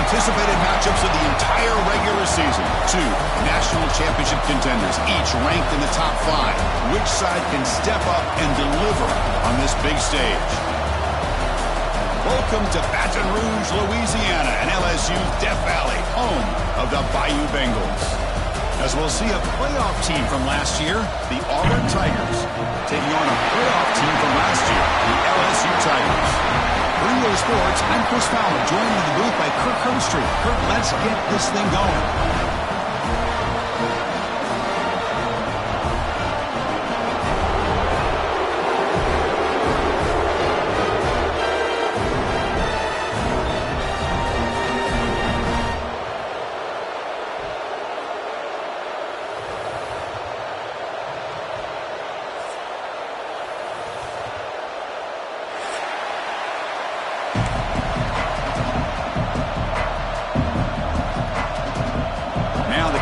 anticipated matchups of the entire regular season. Two national championship contenders, each ranked in the top 5. Which side can step up and deliver on this big stage? Welcome to Baton Rouge, Louisiana, and LSU's Death Valley, home of the Bayou Bengals. As we'll see a playoff team from last year, the Auburn Tigers, taking on a playoff team from last year, the LSU Tigers. Bring Sports, I'm Chris Fowler, joined in the booth by Kirk Herbstreit. Kirk, let's get this thing going.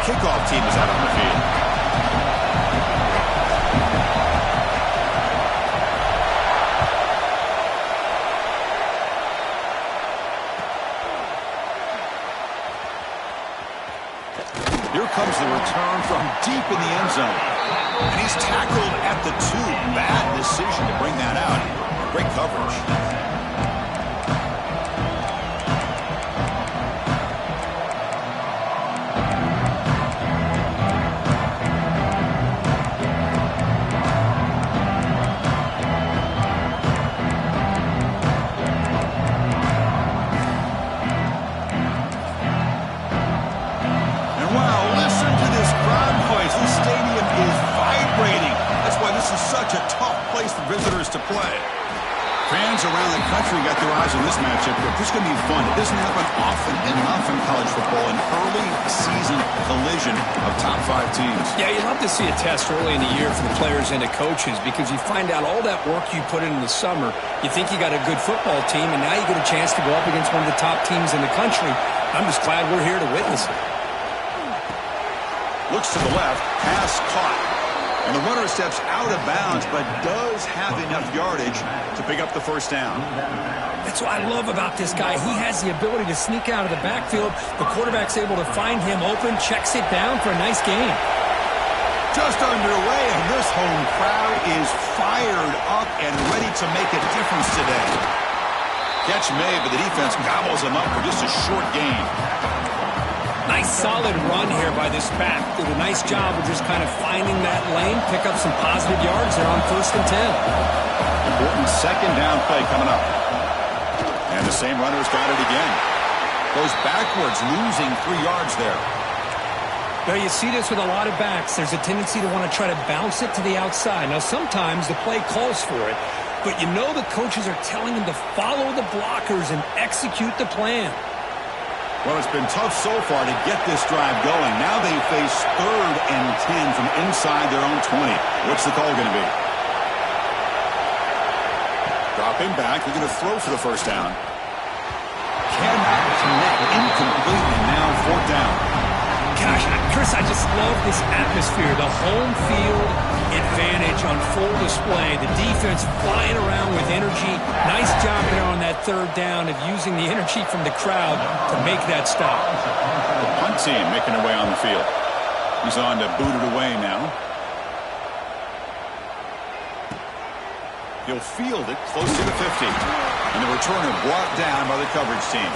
Kickoff team is out on the field. Here comes the return from deep in the end zone. And he's tackled at the 2. Bad decision to bring that out. Great coverage. Such a tough place for visitors to play. Fans around the country got their eyes on this matchup. This is going to be fun. It doesn't happen often enough in college football, an early season collision of top 5 teams. Yeah, you love to see a test early in the year for the players and the coaches because you find out all that work you put in the summer. You think you got a good football team, and now you get a chance to go up against one of the top teams in the country. I'm just glad we're here to witness it. Looks to the left, pass caught. And the runner steps out of bounds, but does have enough yardage to pick up the first down. That's what I love about this guy. He has the ability to sneak out of the backfield. The quarterback's able to find him open, checks it down for a nice gain. Just underway, and this home crowd is fired up and ready to make a difference today. Catch made, but the defense gobbles him up for just a short gain. Nice solid run here by this back. Did a nice job of just kind of finding that lane, pick up some positive yards there on 1st and 10. Important second down play coming up. And the same runner's got it again. Goes backwards, losing 3 yards there. Now you see this with a lot of backs. There's a tendency to want to try to bounce it to the outside. Now sometimes the play calls for it, but you know the coaches are telling them to follow the blockers and execute the plan. Well, it's been tough so far to get this drive going. Now they face 3rd and 10 from inside their own 20. What's the call going to be? Dropping back. They're going to throw for the first down. Cannot connect. Incomplete, and now 4th down. Gosh, Chris, I just love this atmosphere. The home field advantage on full display. The defense flying around with energy. Nice job there on that 3rd down of using the energy from the crowd to make that stop. The punt team making their way on the field. He's on to boot it away now. He'll field it close to the 50. And the returner brought down by the coverage team.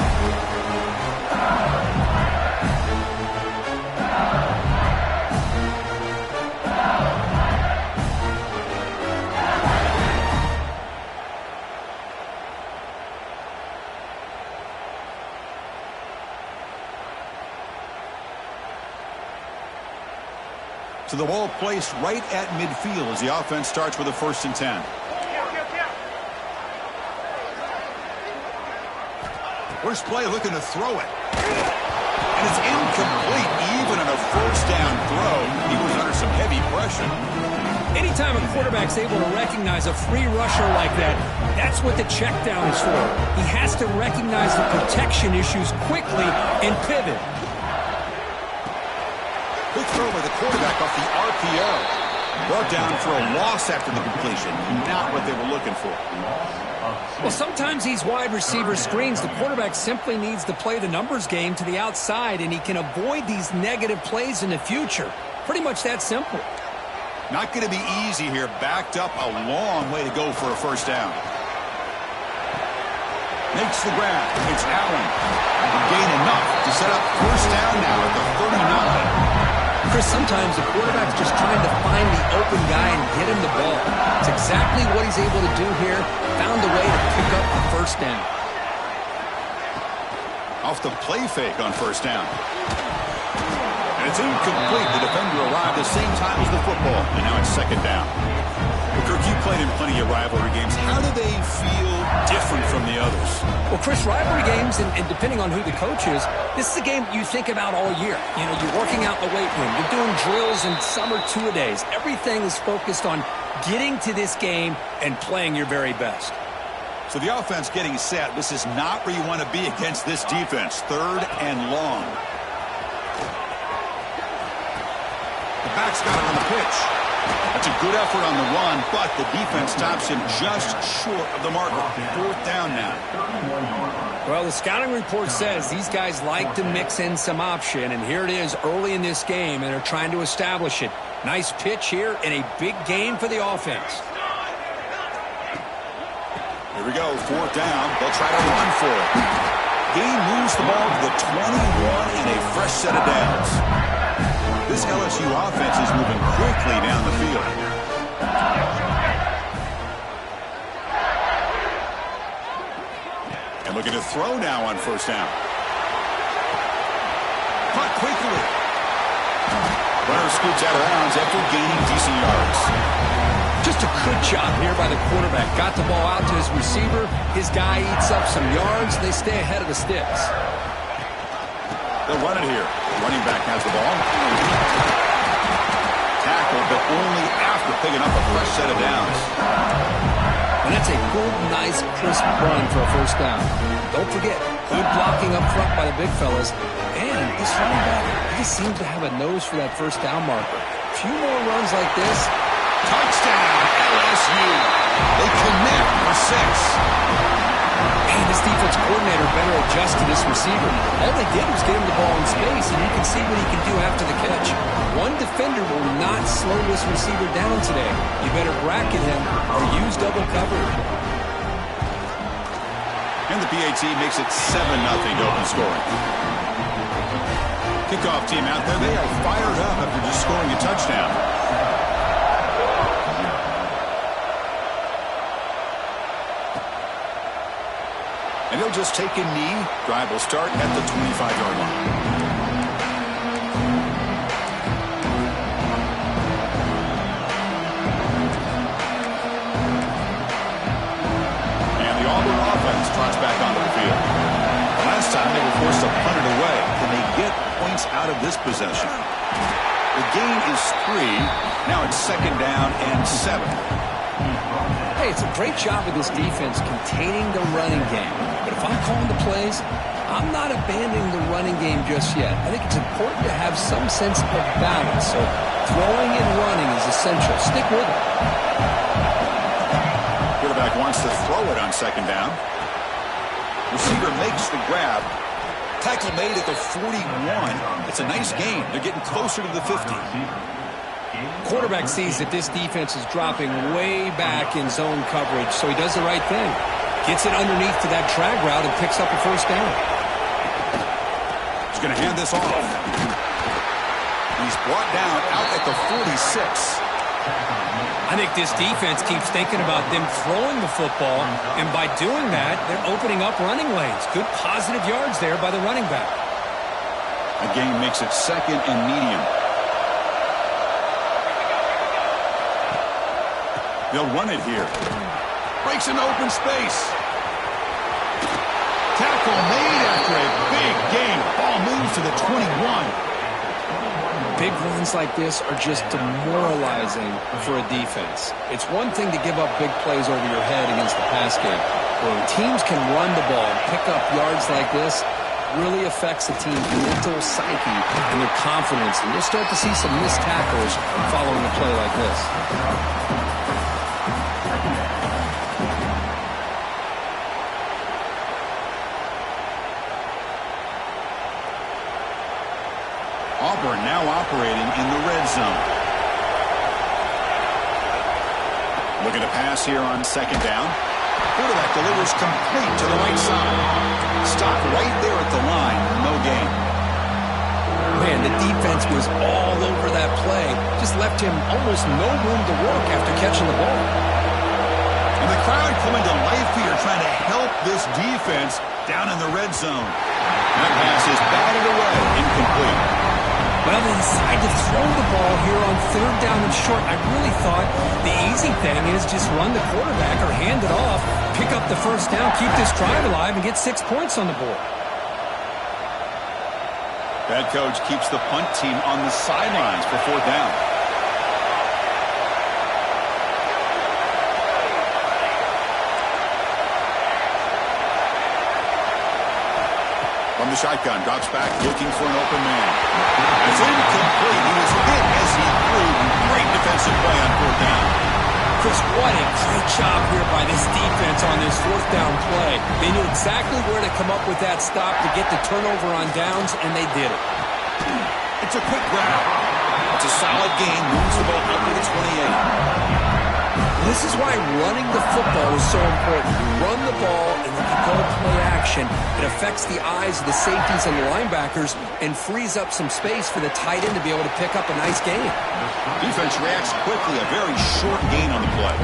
So the ball placed right at midfield as the offense starts with a 1st and 10. First play looking to throw it. And it's incomplete even on a 1st down throw. He was under some heavy pressure. Anytime a quarterback's able to recognize a free rusher like that, that's what the check down is for. He has to recognize the protection issues quickly and pivot. Quick throw by the quarterback off the RPO. Brought down for a loss after the completion. Not what they were looking for. Well, sometimes these wide receiver screens, the quarterback simply needs to play the numbers game to the outside, and he can avoid these negative plays in the future. Pretty much that simple. Not going to be easy here. Backed up a long way to go for a first down. Makes the grab. It's Allen. Gain enough to set up first down now at the 39. Chris, sometimes the quarterback's just trying to find the open guy and get him the ball. It's exactly what he's able to do here. Found a way to pick up the first down. Off the play fake on first down. And it's incomplete. The defender arrived the same time as the football. And now it's second down. Well, Kirk, you played in plenty of rivalry games. How do they feel different from the others? Well, Chris, rivalry games, and depending on who the coach is, this is a game you think about all year. You know, you're working out in the weight room. You're doing drills and summer two-a-days. Everything is focused on getting to this game and playing your very best. So the offense getting set. This is not where you want to be against this defense. Third and long. The back's got it on the pitch. That's a good effort on the run, but the defense stops him just short of the marker. Fourth down now. Well, the scouting report says these guys like to mix in some option, and here it is early in this game, and they're trying to establish it. Nice pitch here and a big gain for the offense. Here we go, fourth down. They'll try to run for it. Gain moves the ball to the 21 and a fresh set of downs. This LSU offense is moving quickly down the field. And looking to throw now on first down. Caught quickly. Runner scoots out of bounds after gaining decent yards. Just a good job here by the quarterback. Got the ball out to his receiver. His guy eats up some yards. They stay ahead of the sticks. They'll run it here. Running back has the ball. Tackle, but only after picking up a fresh set of downs. And that's a good, nice, crisp run for a first down. Don't forget, good blocking up front by the big fellas. And this running back, he just seems to have a nose for that first down marker. A few more runs like this. Touchdown, LSU. They connect for 6. Man, this defense coordinator better adjust to this receiver. All they did was get him the ball in space, and you can see what he can do after the catch. One defender will not slow this receiver down today. You better bracket him or use double coverage. And the PAT makes it 7-0 to open scoring. Kickoff team out there, they are fired up after just scoring a touchdown. And they'll just take a knee. Drive will start at the 25-yard line. And the Auburn offense trots back onto the field. Last time they were forced to punt it away. Can they get points out of this possession? The gain is 3. Now it's second down and 7. Hey, it's a great job of this defense containing the running game. But if I'm calling the plays, I'm not abandoning the running game just yet. I think it's important to have some sense of balance. So throwing and running is essential. Stick with it. Quarterback wants to throw it on second down. Receiver makes the grab. Tackle made at the 41. It's a nice gain. They're getting closer to the 50. Quarterback sees that this defense is dropping way back in zone coverage, so he does the right thing. Gets it underneath to that drag route and picks up a first down. He's going to hand this off. He's brought down out at the 46. I think this defense keeps thinking about them throwing the football, and by doing that, they're opening up running lanes. Good positive yards there by the running back. The game makes it second and medium. They'll run it here. Breaks into open space. Tackle made after a big gain. Ball moves to the 21. Big runs like this are just demoralizing for a defense. It's one thing to give up big plays over your head against the pass game. When teams can run the ball and pick up yards like this, really affects the team's mental psyche and their confidence. And you'll start to see some missed tackles following a play like this. Auburn now operating in the red zone. Looking to pass here on second down. Quarterback delivers complete to the right side. Stopped right there at the line. No gain. Man, the defense was all over that play. Just left him almost no room to work after catching the ball. And the crowd coming to life here trying to help this defense down in the red zone. That pass is batted away. Incomplete. Well, they decide to throw the ball here on third down and short. I really thought the easy thing is just run the quarterback or hand it off, pick up the first down, keep this drive alive, and get 6 points on the board. Head coach keeps the punt team on the sidelines for fourth down. From the shotgun, drops back, looking for an open man. It's incomplete. He was hit as he threw. Great defensive play on fourth down. Chris, what a great job here by this defense on this fourth down play. They knew exactly where to come up with that stop to get the turnover on downs, and they did it. It's a quick grab. It's a solid gain. Moves the ball up to the 28. This is why running the football is so important. You run the ball, and then you go play action. It affects the eyes of the safeties and the linebackers and frees up some space for the tight end to be able to pick up a nice gain. Defense reacts quickly. A very short gain on the play.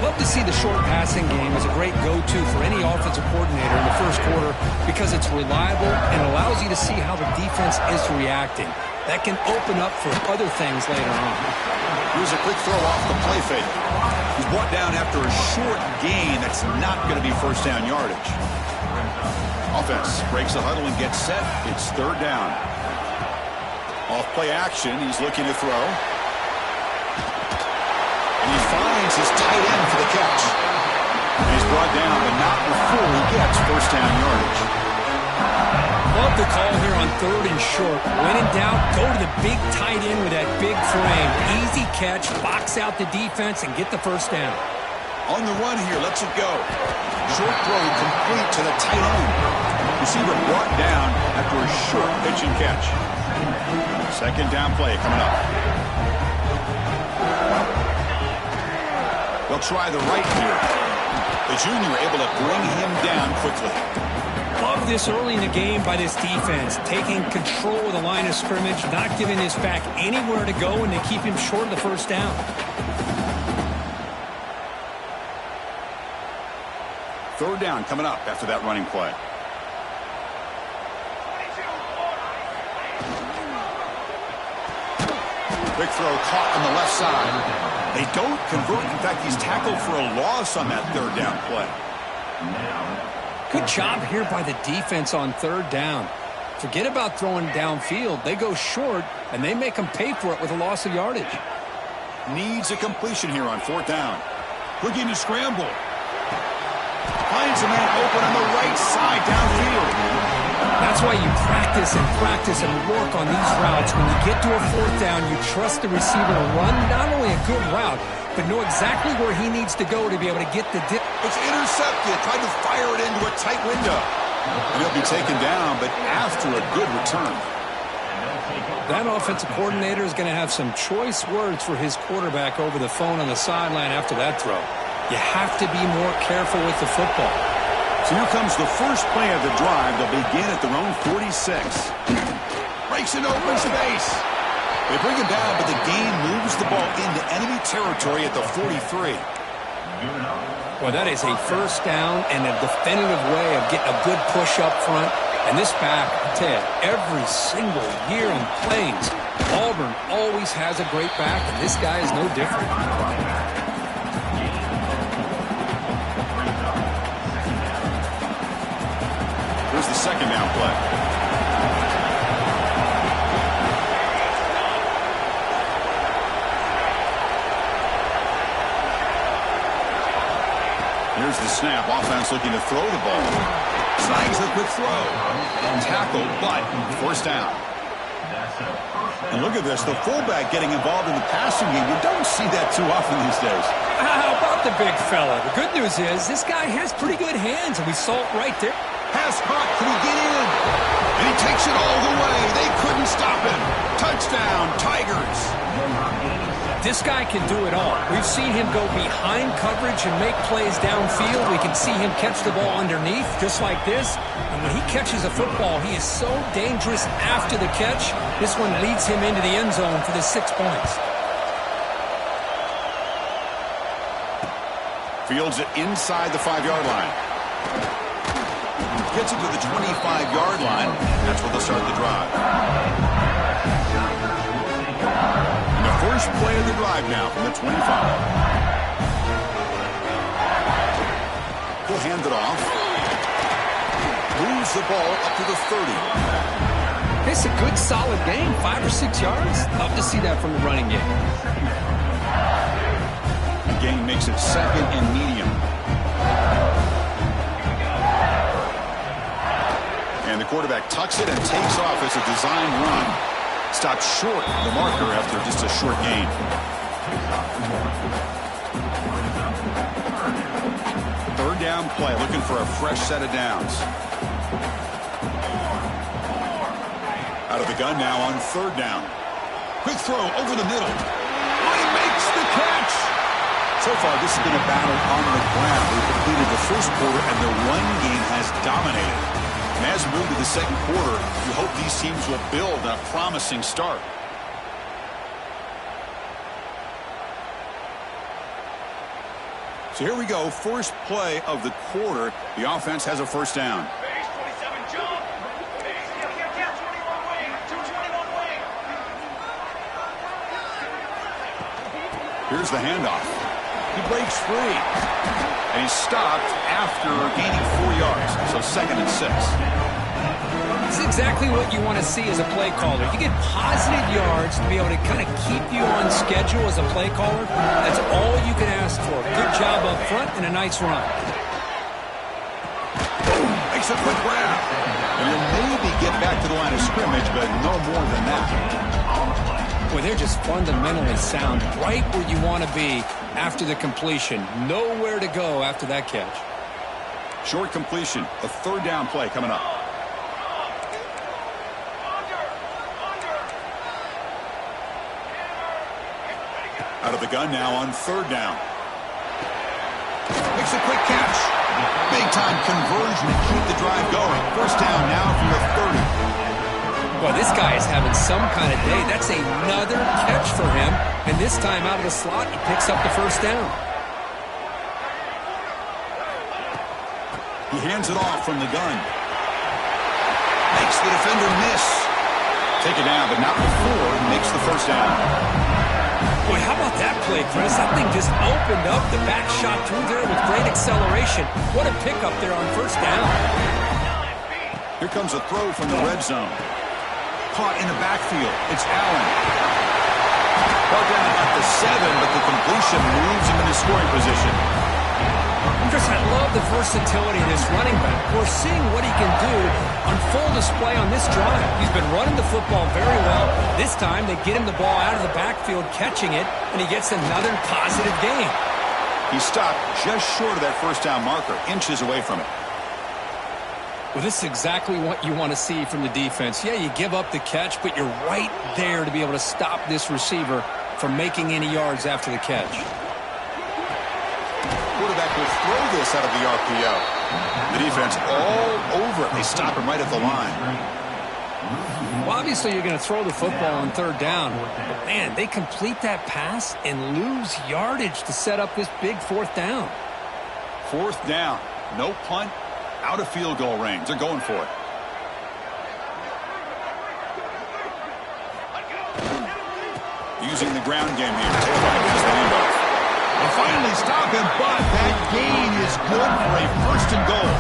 Love to see the short passing game as a great go-to for any offensive coordinator in the first quarter because it's reliable and allows you to see how the defense is reacting. That can open up for other things later on. Here's a quick throw off the play fake. He's brought down after a short gain that's not going to be first down yardage. Offense breaks the huddle and gets set. It's third down. Off play action, he's looking to throw. And he finds his tight end for the catch. And he's brought down, but not before he gets first down yardage. Love the call here on third and short. When in doubt, go to the big tight end with that big frame. Easy catch, box out the defense, and get the first down. On the run here, lets it go. Short throw complete to the tight end. Receiver brought down after a short pitch and catch. Second down play coming up. They'll try the right here. The junior able to bring him down quickly. Love this early in the game by this defense, taking control of the line of scrimmage, not giving this back anywhere to go, and they keep him short of the first down. Third down coming up after that running play. Quick throw caught on the left side. They don't convert. In fact, he's tackled for a loss on that third down play. Good job here by the defense on third down. Forget about throwing downfield. They go short, and they make them pay for it with a loss of yardage. Needs a completion here on fourth down. Looking to scramble. Finds a man open on the right side downfield. That's why you practice and work on these routes. When you get to a fourth down, you trust the receiver to run not only a good route, but know exactly where he needs to go to be able to get the dip. It's intercepted. Tried to fire it into a tight window. And he'll be taken down, but after a good return. That offensive coordinator is going to have some choice words for his quarterback over the phone on the sideline after that throw. You have to be more careful with the football. So here comes the first play of the drive. They'll begin at their own 46. Breaks into open space. They bring him down, but the game moves the ball into enemy territory at the 43. Well, that is a first down and a definitive way of getting a good push up front. And this back, I tell you, every single year in plays, Auburn always has a great back, and this guy is no different. Here's the second down play. Here's the snap. Offense looking to throw the ball. Snags a quick throw. Tackle, but first down. And look at this. The fullback getting involved in the passing game. You don't see that too often these days. How about the big fella? The good news is this guy has pretty good hands, and we saw it right there. Pass caught. Can he get in? And he takes it all the way. They couldn't stop him. Touchdown, Tigers. This guy can do it all. We've seen him go behind coverage and make plays downfield. We can see him catch the ball underneath, just like this. And when he catches a football, he is so dangerous after the catch. This one leads him into the end zone for the 6 points. Fields it inside the 5-yard line. Gets it to the 25-yard line. That's where they'll start the drive. And the first play of the drive now from the 25. He'll hand it off. Moves the ball up to the 30. It's a good, solid game. 5 or 6 yards. Love to see that from the running game. The gain makes it second and medium. And the quarterback tucks it and takes off as a design run. Stopped short of the marker after just a short gain. Third down play, looking for a fresh set of downs. Out of the gun now on third down. Quick throw over the middle. Oh, he makes the catch. So far, this has been a battle on the ground. They've completed the first quarter, and the run game has dominated. And as we move to the second quarter, we hope these teams will build a promising start. So here we go, first play of the quarter. The offense has a first down. Here's the handoff. He breaks free. And he's stopped after gaining 4 yards. So second and 6. It's exactly what you want to see as a play caller. You get positive yards to be able to kind of keep you on schedule as a play caller. That's all you can ask for. Good job up front and a nice run. Boom, makes a quick grab. And you'll maybe get back to the line of scrimmage, but no more than that. Boy, they're just fundamentally sound, right where you want to be after the completion. Nowhere to go after that catch. Short completion, a third down play coming up. Out of the gun now on third down. Makes a quick catch. Big time conversion to keep the drive going. First down now from the 30. Well, this guy is having some kind of day. That's another catch for him. And this time out of the slot, he picks up the first down. He hands it off from the gun. Makes the defender miss. Take it down, but not before he makes the first down. Boy, how about that play, Chris? That thing just opened up. The back shot through there with great acceleration. What a pickup there on first down. Here comes a throw from the red zone. Caught in the backfield. It's Allen. Brought down at the 7, but the completion moves him into scoring position. Chris, I love the versatility of this running back. We're seeing what he can do on full display on this drive. He's been running the football very well. This time, they get him the ball out of the backfield, catching it, and he gets another positive gain. He stopped just short of that first down marker, inches away from it. Well, this is exactly what you want to see from the defense. Yeah, you give up the catch, but you're right there to be able to stop this receiver from making any yards after the catch. Quarterback will throw this out of the RPO. The defense all over it. They stop him right at the line. Well, obviously you're going to throw the football on third down. But, man, they complete that pass and lose yardage to set up this big fourth down. Fourth down. No punt. Out of field goal range. They're going for it. Using the ground game here. Tailback is the handoff. They finally stop him, but that gain is good for a first and goal.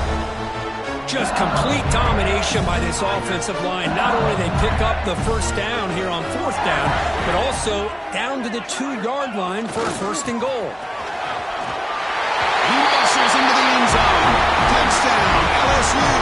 Just complete domination by this offensive line. Not only they pick up the first down here on fourth down, but also down to the 2-yard line for a first and goal. He muscles into the end zone. Touchdown, LSU.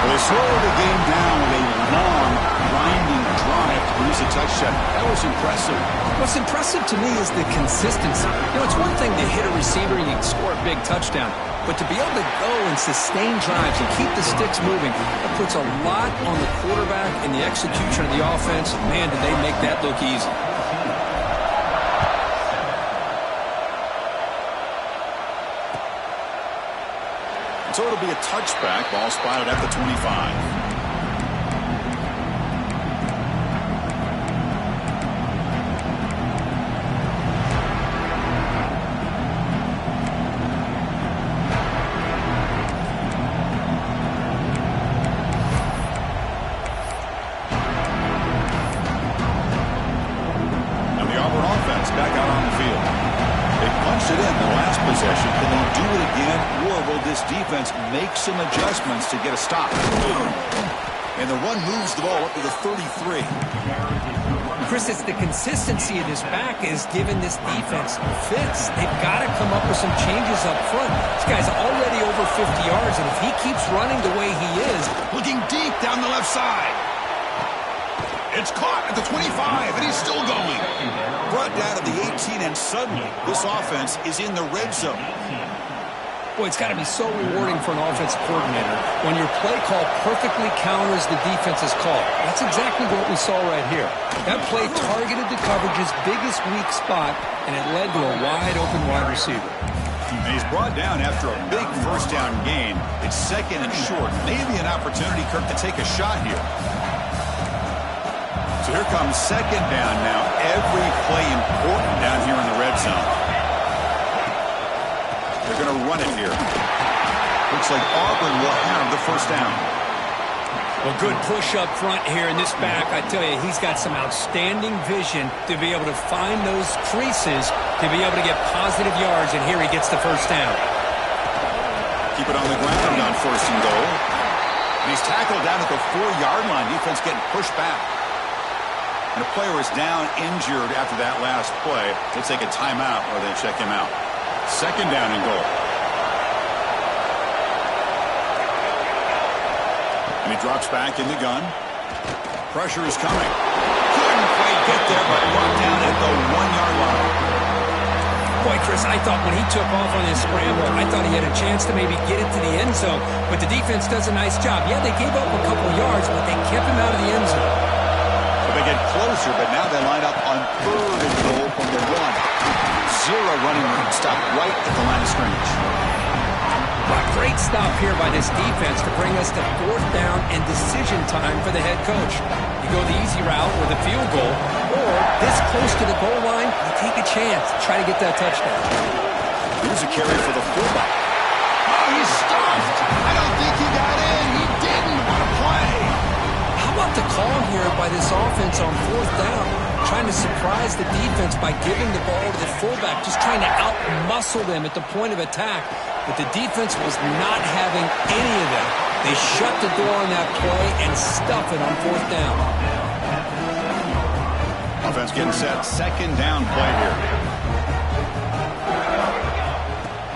They slow the game down with a long, grinding drive to receives a touchdown. That was impressive. What's impressive to me is the consistency. You know, it's one thing to hit a receiver and you can score a big touchdown, but to be able to go and sustain drives and keep the sticks moving, that puts a lot on the quarterback and the execution of the offense. Man, did they make that look easy. So it'll be a touchback. Ball spotted at the 25. Make some adjustments to get a stop. And the run moves the ball up to the 33. Chris, it's the consistency of this back is giving this defense fits. They've got to come up with some changes up front. This guy's already over 50 yards, and if he keeps running the way he is. Looking deep down the left side. It's caught at the 25, and he's still going. Brought down to the 18, and suddenly this offense is in the red zone. Boy, it's got to be so rewarding for an offensive coordinator when your play call perfectly counters the defense's call. That's exactly what we saw right here. That play targeted the coverage's biggest weak spot, and it led to a wide-open wide receiver. And he's brought down after a big first down gain. It's second and short. Maybe an opportunity, Kirk, to take a shot here. So here comes second down now. Every play important down here in the red zone. They're going to run it here. Looks like Auburn will have the first down. Well, good push up front here in this back. I tell you, he's got some outstanding vision to be able to find those creases, to be able to get positive yards, and here he gets the first down. Keep it on the ground on first and goal. And he's tackled down at the 4-yard line. Defense getting pushed back. And a player is down injured after that last play. They'll take a timeout or they check him out. Second down and goal. And he drops back in the gun. Pressure is coming. Couldn't quite get there, but brought down at the 1-yard line. Boy, Chris, I thought when he took off on his scramble, I thought he had a chance to maybe get it to the end zone. But the defense does a nice job. Yeah, they gave up a couple yards, but they kept him out of the end zone. So they get closer, but now they line up on third and goal from the 1. Zero running room. Stop right at the line of scrimmage. A great stop here by this defense to bring us to fourth down and decision time for the head coach. You go the easy route with a field goal, or this close to the goal line, you take a chance. Try to get that touchdown. Here's a carry for the fullback. Oh, he's stuffed. I don't think he got in. He didn't. What a play. How about the call here by this offense on fourth down? Trying to surprise the defense by giving the ball to the fullback, just trying to out-muscle them at the point of attack. But the defense was not having any of that. They shut the door on that play and stuff it on fourth down. Offense getting set. Second down play here.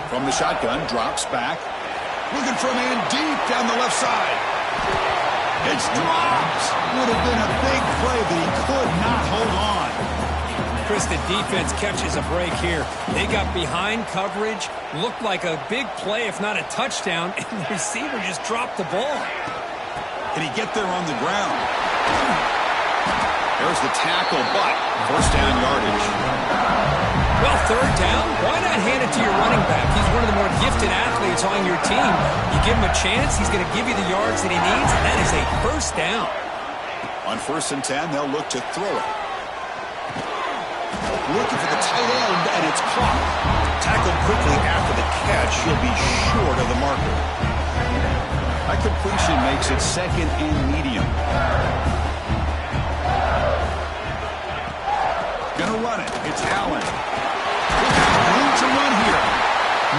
From the shotgun, drops back. Looking for a man deep down the left side. It's dropped. Would have been a big play, but he could not hold on. Chris, the defense catches a break here. They got behind coverage, looked like a big play, if not a touchdown, and the receiver just dropped the ball. Can he get there on the ground? There's the tackle, but first down yardage. Well, third down, why not hand it to your running back? He's one of the more gifted athletes on your team. You give him a chance, he's going to give you the yards that he needs, and that is a first down. On first and 10, they'll look to throw it. Looking for the tight end, and it's caught. Tackled quickly after the catch. He'll be short of the marker. That completion makes it second and medium. Gonna run it. It's Allen. Look out, room to run here.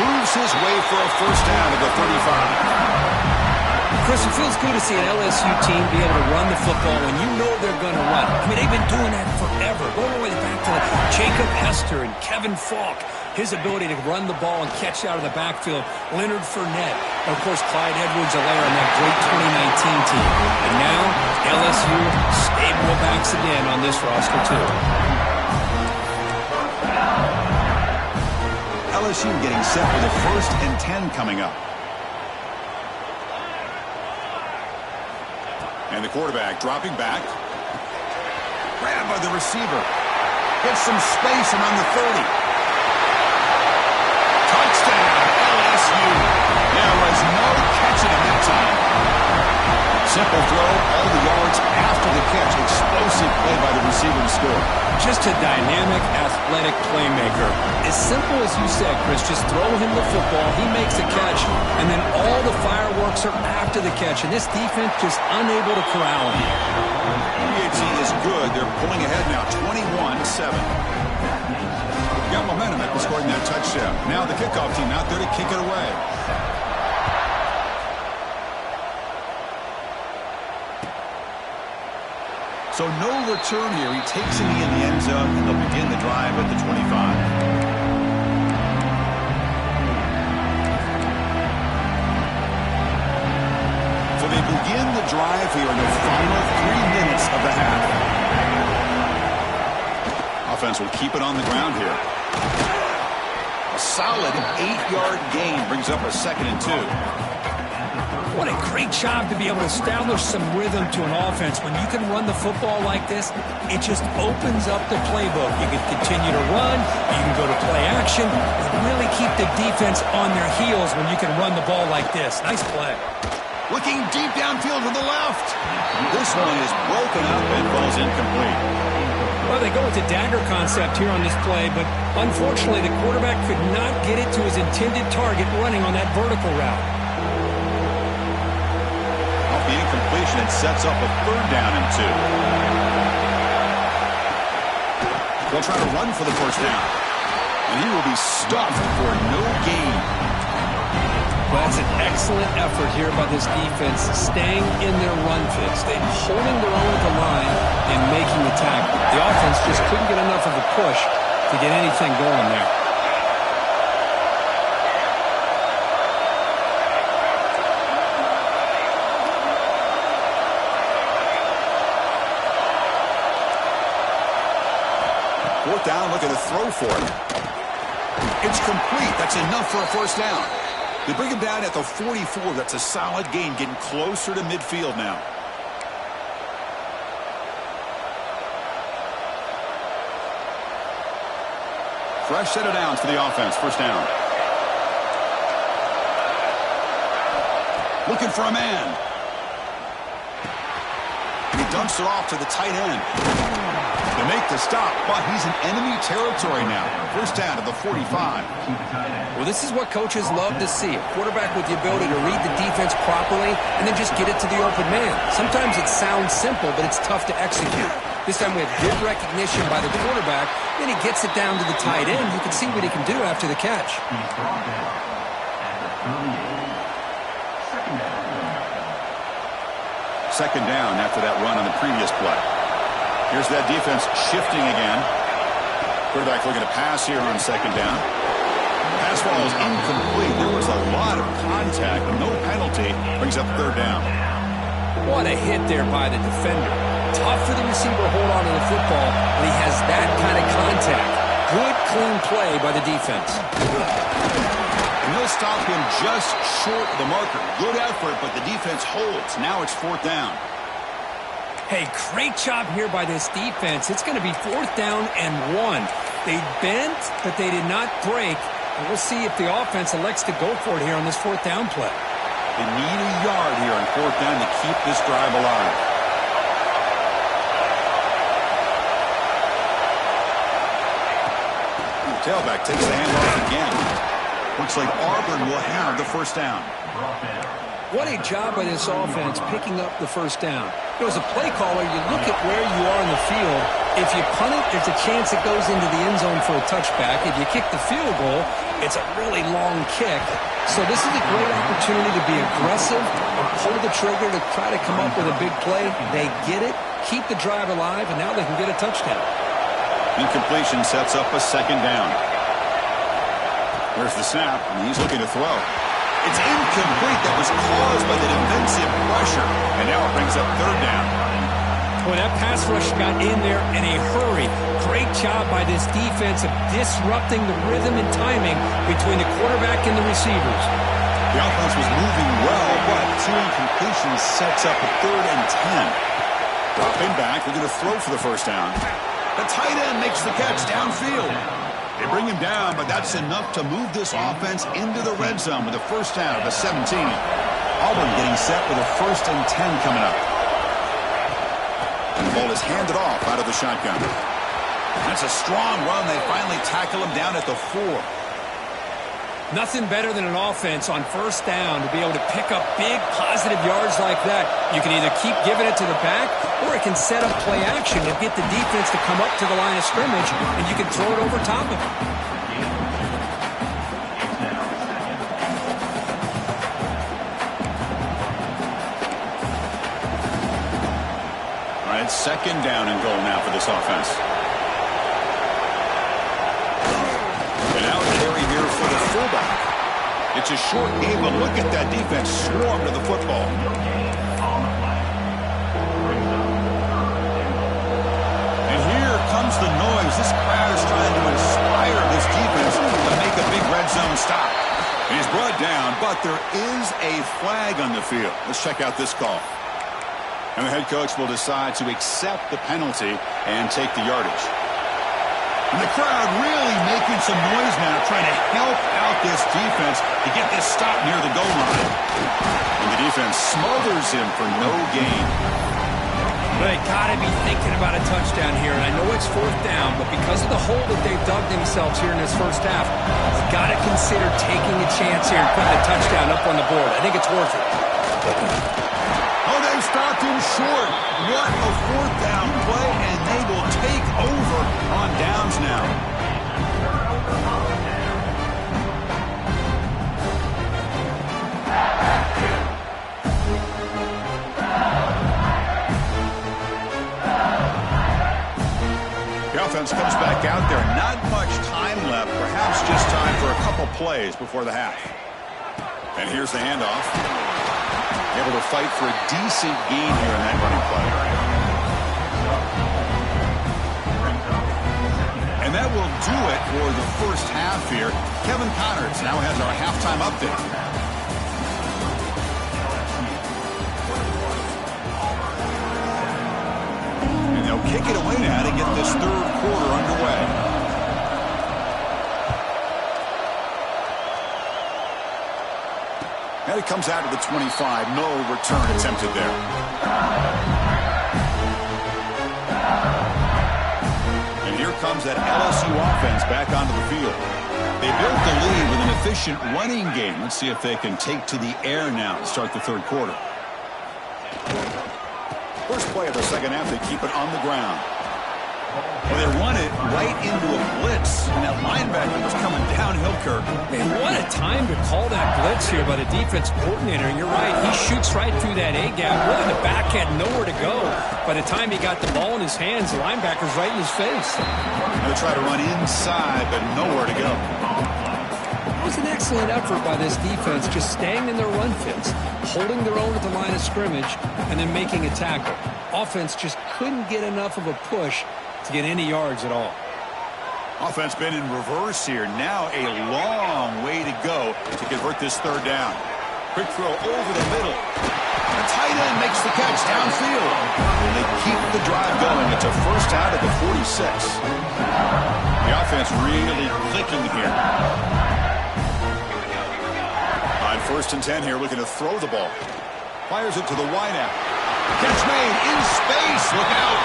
Moves his way for a first down at the 35. Chris, it feels good to see an LSU team be able to run the football when you know they're going to run. I mean, they've been doing that forever, going all the way back to the Jacob Hester and Kevin Falk. His ability to run the ball and catch out of the backfield. Leonard Fournette. And, of course, Clyde Edwards-Helaire on that great 2019 team. And now, LSU stable of backs again on this roster, too. LSU getting set for the 1st and 10 coming up. And the quarterback dropping back. Grabbed by the receiver. Gets some space around the 30. Touchdown, LSU. There was no catching him that time. Simple throw, all the yards after the catch. Explosive play by the receiver to score. Just a dynamic, athletic playmaker. As simple as you said, Chris, just throw him the football, he makes a catch, and then all the fireworks are after the catch, and this defense just unable to corral him. PAT is good. They're pulling ahead now, 21-7. Got momentum after scoring that touchdown. Now the kickoff team out there to kick it away. So no return here. He takes it in the end zone, and they'll begin the drive at the 25. So they begin the drive here in the final 3 minutes of the half. Offense will keep it on the ground here. A solid 8-yard gain brings up a 2nd and 2. What a great job to be able to establish some rhythm to an offense. When you can run the football like this, it just opens up the playbook. You can continue to run, you can go to play action, and really keep the defense on their heels when you can run the ball like this. Nice play. Looking deep downfield to the left. This one is broken up and falls incomplete. Well, they go with the dagger concept here on this play, but unfortunately the quarterback could not get it to his intended target running on that vertical route. Off the incompletion, it sets up a 3rd down and 2. They'll try to run for the 1st down. And he will be stuffed for no gain. Well, that's an excellent effort here by this defense, staying in their run fix. They're holding their own at the line and making the tackle. The offense just couldn't get enough of a push to get anything going there. Fourth down, looking to throw for it. It's complete. That's enough for a 1st down. They bring him down at the 44. That's a solid gain, getting closer to midfield now. Fresh set of downs for the offense. 1st down. Looking for a man. He dumps it off to the tight end. To make the stop, but he's in enemy territory now. 1st down to the 45. Well, this is what coaches love to see. A quarterback with the ability to read the defense properly and then just get it to the open man. Sometimes it sounds simple, but it's tough to execute. This time we have good recognition by the quarterback. Then he gets it down to the tight end. You can see what he can do after the catch. Second down after that run on the previous play. Here's that defense shifting again. Quarterback looking to pass here on 2nd down. Pass ball is incomplete. There was a lot of contact, no penalty. Brings up 3rd down. What a hit there by the defender. Tough for the receiver to hold on to the football when he has that kind of contact. Good, clean play by the defense. And they'll stop him just short of the marker. Good effort, but the defense holds. Now it's 4th down. Hey, great job here by this defense. It's going to be 4th down and 1. They bent, but they did not break. And we'll see if the offense elects to go for it here on this 4th down play. They need a yard here on 4th down to keep this drive alive. The tailback takes the handoff again. Looks like Auburn will have the 1st down. What a job by this offense picking up the 1st down. As a play caller, you look at where you are in the field. If you punt it, there's a chance it goes into the end zone for a touchback. If you kick the field goal, it's a really long kick. So this is a great opportunity to be aggressive, pull the trigger to try to come up with a big play. They get it, keep the drive alive, and now they can get a touchdown. Incompletion sets up a second down. There's the snap, and he's looking to throw. It's incomplete. That was caused by the defensive pressure, and now it brings up third down. Well, that pass rush got in there in a hurry. Great job by this defense of disrupting the rhythm and timing between the quarterback and the receivers. The offense was moving well, but two incompletions sets up a 3rd and 10. Dropping back, they're going to throw for the first down. The tight end makes the catch downfield. They bring him down, but that's enough to move this offense into the red zone with the first down of the 17. Auburn getting set with a 1st and 10 coming up. And the ball is handed off out of the shotgun. That's a strong run. They finally tackle him down at the 4. Nothing better than an offense on first down to be able to pick up big positive yards like that. You can either keep giving it to the back, or it can set up play action and get the defense to come up to the line of scrimmage, and you can throw it over top of it. All right, second down and goal now for this offense. And now carry here for the fullback. It's a short game, but look at that defense swarm to the football. And here comes the noise. This crowd is trying to inspire this defense to make a big red zone stop. And he's brought down, but there is a flag on the field. Let's check out this call. And the head coach will decide to accept the penalty and take the yardage. And the crowd really making some noise now, trying to help out this defense to get this stop near the goal line. And the defense smothers him for no gain. They got to be thinking about a touchdown here. And I know it's 4th down, but because of the hole that they've dug themselves here in this first half, you've got to consider taking a chance here and putting a touchdown up on the board. I think it's worth it. Oh, they stopped him short. What a 4th down play, and they will take over on downs now. The offense comes back out there. Not much time left. Perhaps just time for a couple plays before the half. And here's the handoff. Able to fight for a decent gain here in that running play. And that will do it for the first half here. Kevin Connors now has our halftime update. And they'll kick it away now to get this 3rd quarter underway. And it comes out of the 25. No return attempted there. And here comes that LSU offense back onto the field. They built the lead with an efficient running game. Let's see if they can take to the air now to start the 3rd quarter. First play of the second half, they keep it on the ground. Well, they run it right into a blitz, and that linebacker was coming downhill, Kirk. Man, what a time to call that blitz here by the defense coordinator. And you're right, he shoots right through that A-gap. Really, the back had nowhere to go. By the time he got the ball in his hands, the linebacker's right in his face. They try to run inside, but nowhere to go. It was an excellent effort by this defense, just staying in their run fits, holding their own at the line of scrimmage, and then making a tackle. Offense just couldn't get enough of a push to get any yards at all. Offense been in reverse here. Now a long way to go to convert this 3rd down. Quick throw over the middle. The tight end makes the catch downfield. And they keep the drive going. It's a first out of the 46. The offense really clicking here. On 1st and 10 here, looking to throw the ball. Fires it to the wideout. Catch made in space. Look out.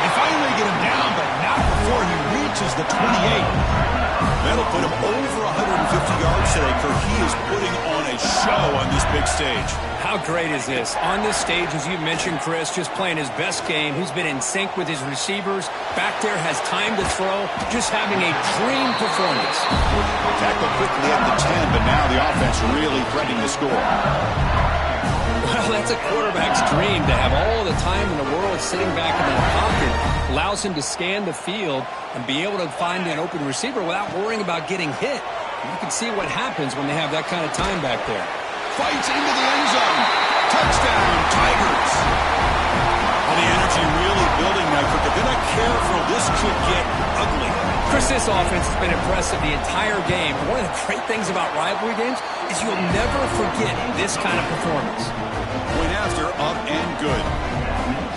They finally get him down, but not before he reaches the 28. That'll put him over 150 yards today, Kirk. He is putting on a show on this big stage. How great is this? On this stage, as you mentioned, Chris, just playing his best game. He's been in sync with his receivers. Back there, has time to throw. Just having a dream performance. Tackled quickly at the 10, but now the offense really threatening to score. Well, that's a quarterback's dream, to have all the time in the world sitting back in that pocket. Allows him to scan the field and be able to find an open receiver without worrying about getting hit. You can see what happens when they have that kind of time back there. Fights into the end zone. Touchdown, Tigers. Well, the energy really building now, but they're not careful. This could get ugly. Chris, this offense has been impressive the entire game. One of the great things about rivalry games is you'll never forget this kind of performance. Point after, up and good.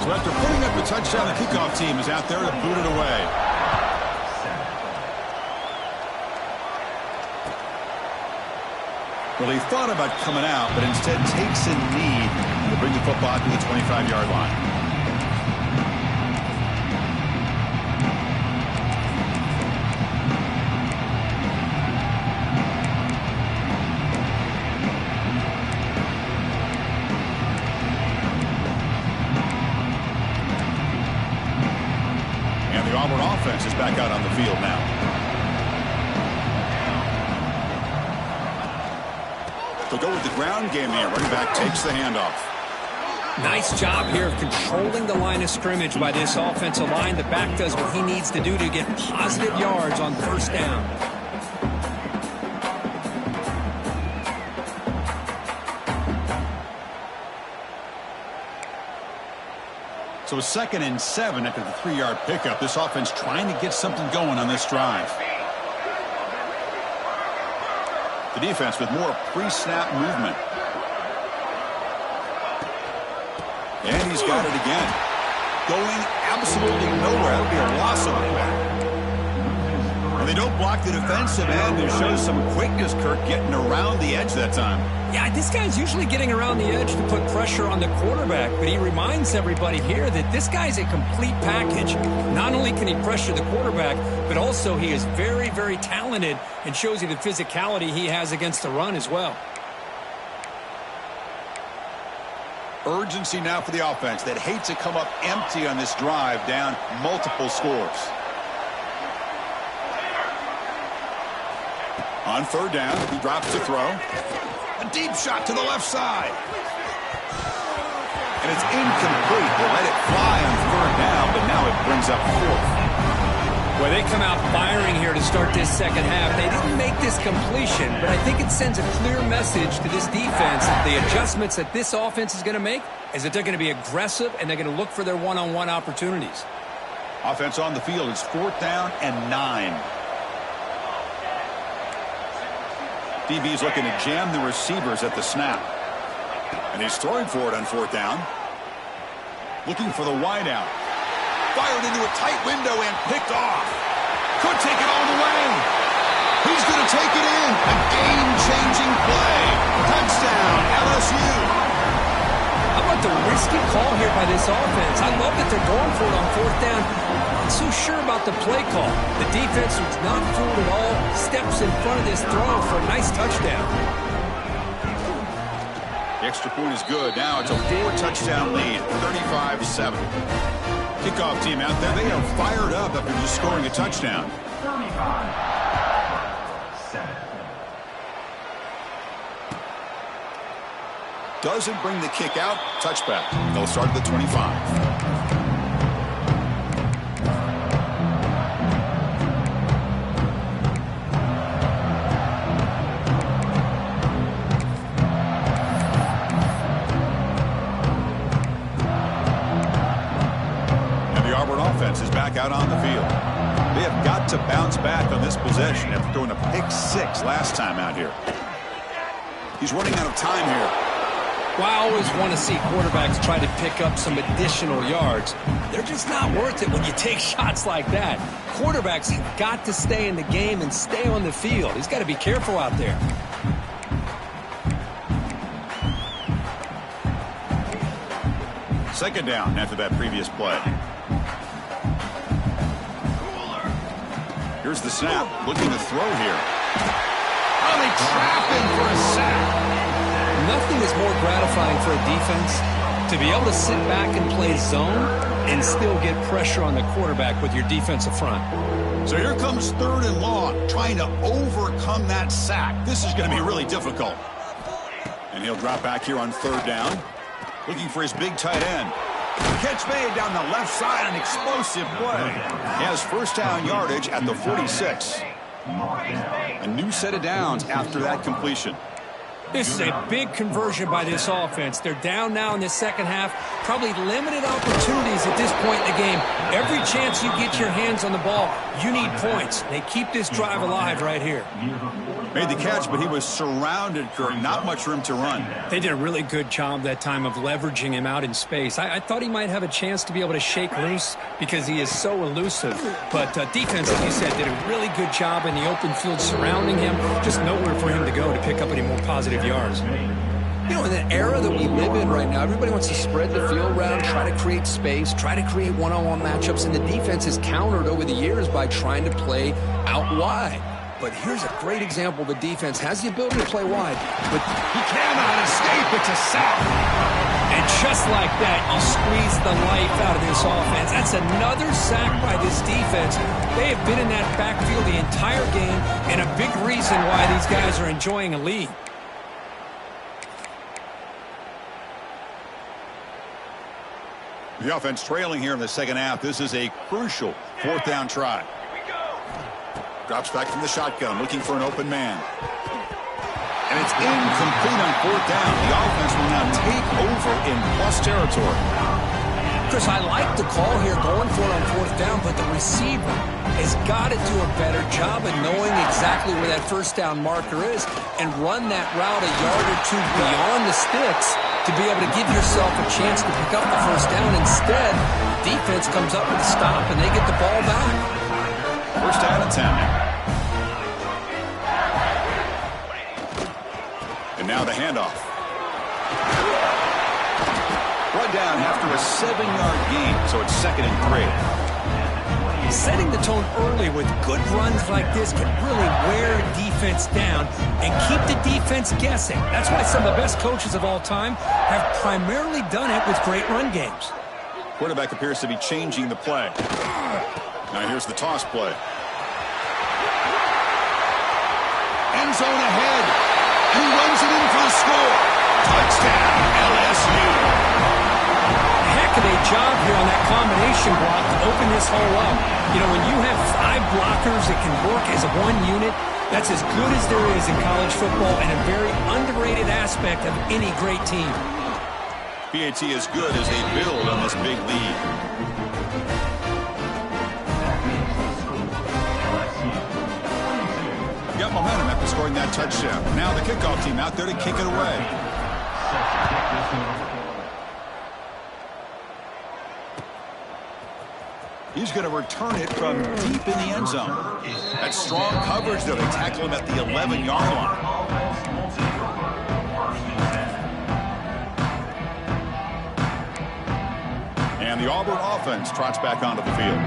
So after putting up the touchdown, the kickoff team is out there to boot it away. Well, he thought about coming out, but instead takes a knee to bring the football to the 25-yard line. And the Auburn offense is back out on the field now. They'll go with the ground game here. Running back takes the handoff. Nice job here of controlling the line of scrimmage by this offensive line. The back does what he needs to do to get positive yards on first down. So a 2nd and 7 after the 3-yard pickup. This offense trying to get something going on this drive. The defense with more pre-snap movement. And he's got it again. Going absolutely nowhere. That would be a loss on the play. And they don't block the defensive end. It shows some quickness, Kirk, getting around the edge that time. Yeah, this guy's usually getting around the edge to put pressure on the quarterback, but he reminds everybody here that this guy's a complete package. Not only can he pressure the quarterback, but also he is very, very talented and shows you the physicality he has against the run as well. Urgency now for the offense that hates to come up empty on this drive, down multiple scores. On 3rd down, he drops to throw. A deep shot to the left side. And it's incomplete. They let it fly on 3rd down, but now it brings up 4th. Well, they come out firing here to start this second half. They didn't make this completion, but I think it sends a clear message to this defense that the adjustments that this offense is going to make is that they're going to be aggressive and they're going to look for their one-on-one opportunities. Offense on the field is 4th down and 9. DB's looking to jam the receivers at the snap. And he's throwing for it on 4th down. Looking for the wideout. Fired into a tight window and picked off. Could take it all the way. He's going to take it in. A game-changing play. Touchdown, LSU. How about the risky call here by this offense? I love that they're going for it on 4th down. Not so sure about the play call. The defense was not fooled at all. Steps in front of this throw for a nice touchdown. The extra point is good. Now it's a 4-touchdown lead, 35-7. Kickoff team out there. They are fired up after just scoring a touchdown. 35-7. Doesn't bring the kick out. Touchback. They'll start at the 25. Is back out on the field. They have got to bounce back on this possession after throwing a pick-6 last time out here. He's running out of time here. Well, I always want to see quarterbacks try to pick up some additional yards. They're just not worth it when you take shots like that. Quarterbacks have got to stay in the game and stay on the field. He's got to be careful out there. Second down after that previous play. Here's the snap, looking to throw here. Oh, they trap him for a sack. Nothing is more gratifying for a defense to be able to sit back and play zone and still get pressure on the quarterback with your defensive front. So here comes 3rd and long, trying to overcome that sack. This is going to be really difficult. And he'll drop back here on 3rd down. Looking for his big tight end. Catch made down the left side, an explosive play. He has first down yardage at the 46. A new set of downs after that completion. This is a big conversion by this offense. They're down now in the second half. Probably limited opportunities at this point in the game. Every chance you get your hands on the ball, you need points. They keep this drive alive right here. Made the catch, but he was surrounded, Kurt. Not much room to run. They did a really good job that time of leveraging him out in space. I thought he might have a chance to be able to shake loose because he is so elusive. But defense, like you said, did a really good job in the open field surrounding him. Just nowhere for him to go to pick up any more positive yards. You know, in the era that we live in right now, everybody wants to spread the field around, try to create space, try to create one-on-one matchups, and the defense has countered over the years by trying to play out wide. But here's a great example. The defense has the ability to play wide, but he cannot escape. It's a sack. And just like that, you squeeze the life out of this offense. That's another sack by this defense. They have been in that backfield the entire game, and a big reason why these guys are enjoying a lead. The offense trailing here in the second half. This is a crucial fourth down try. Drops back from the shotgun, looking for an open man. And it's incomplete on fourth down. The offense will now take over in plus territory. Chris, I like the call here going for it on fourth down, but the receiver has got to do a better job of knowing exactly where that first down marker is and run that route a yard or two beyond the sticks to be able to give yourself a chance to pick up the first down. Instead, defense comes up with a stop and they get the ball back. First down and 10. And now the handoff. Brought down after a 7-yard gain, so it's 2nd and 3. Setting the tone early with good runs like this can really wear a defense down and keep the defense guessing. That's why some of the best coaches of all time have primarily done it with great run games. Quarterback appears to be changing the play. Now here's the toss play. End zone ahead. And he runs it in for the score. Touchdown, LSU. Heck of a job here on that combination block to open this hole up. You know, when you have 5 blockers that can work as one unit, that's as good as there is in college football and a very underrated aspect of any great team. PAT is good as they build on this big lead. Got momentum after scoring that touchdown. Now the kickoff team out there to kick it away. He's going to return it from deep in the end zone. That's strong coverage, though. They tackle him at the 11-yard line. And the Auburn offense trots back onto the field.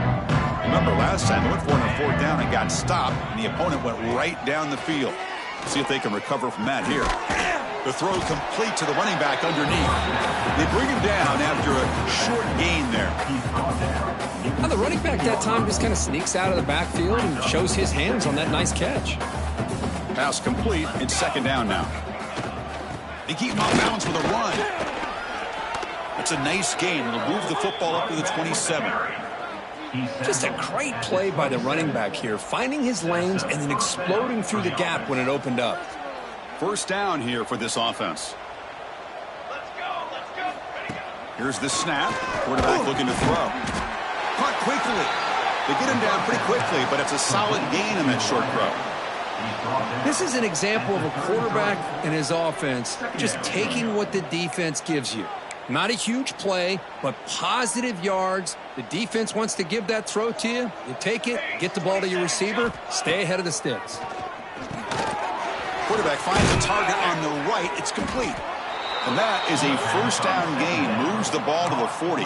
Remember, last time they went for it on fourth down and got stopped, and the opponent went right down the field. See if they can recover from that here. The throw complete to the running back underneath. They bring him down after a short gain there. Now the running back that time just kind of sneaks out of the backfield and shows his hands on that nice catch. Pass complete. It's 2nd down now. They keep him off balance with a run. It's a nice gain. It'll move the football up to the 27. Just a great play by the running back here, finding his lanes and then exploding through the gap when it opened up. First down here for this offense. Here's the snap. Quarterback looking to throw. Caught quickly. They get him down pretty quickly, but it's a solid gain in that short throw. This is an example of a quarterback and his offense just taking what the defense gives you. Not a huge play, but positive yards. The defense wants to give that throw to you. You take it, get the ball to your receiver, stay ahead of the sticks. Quarterback finds a target on the right. It's complete. And that is a first down gain. Moves the ball to the 40.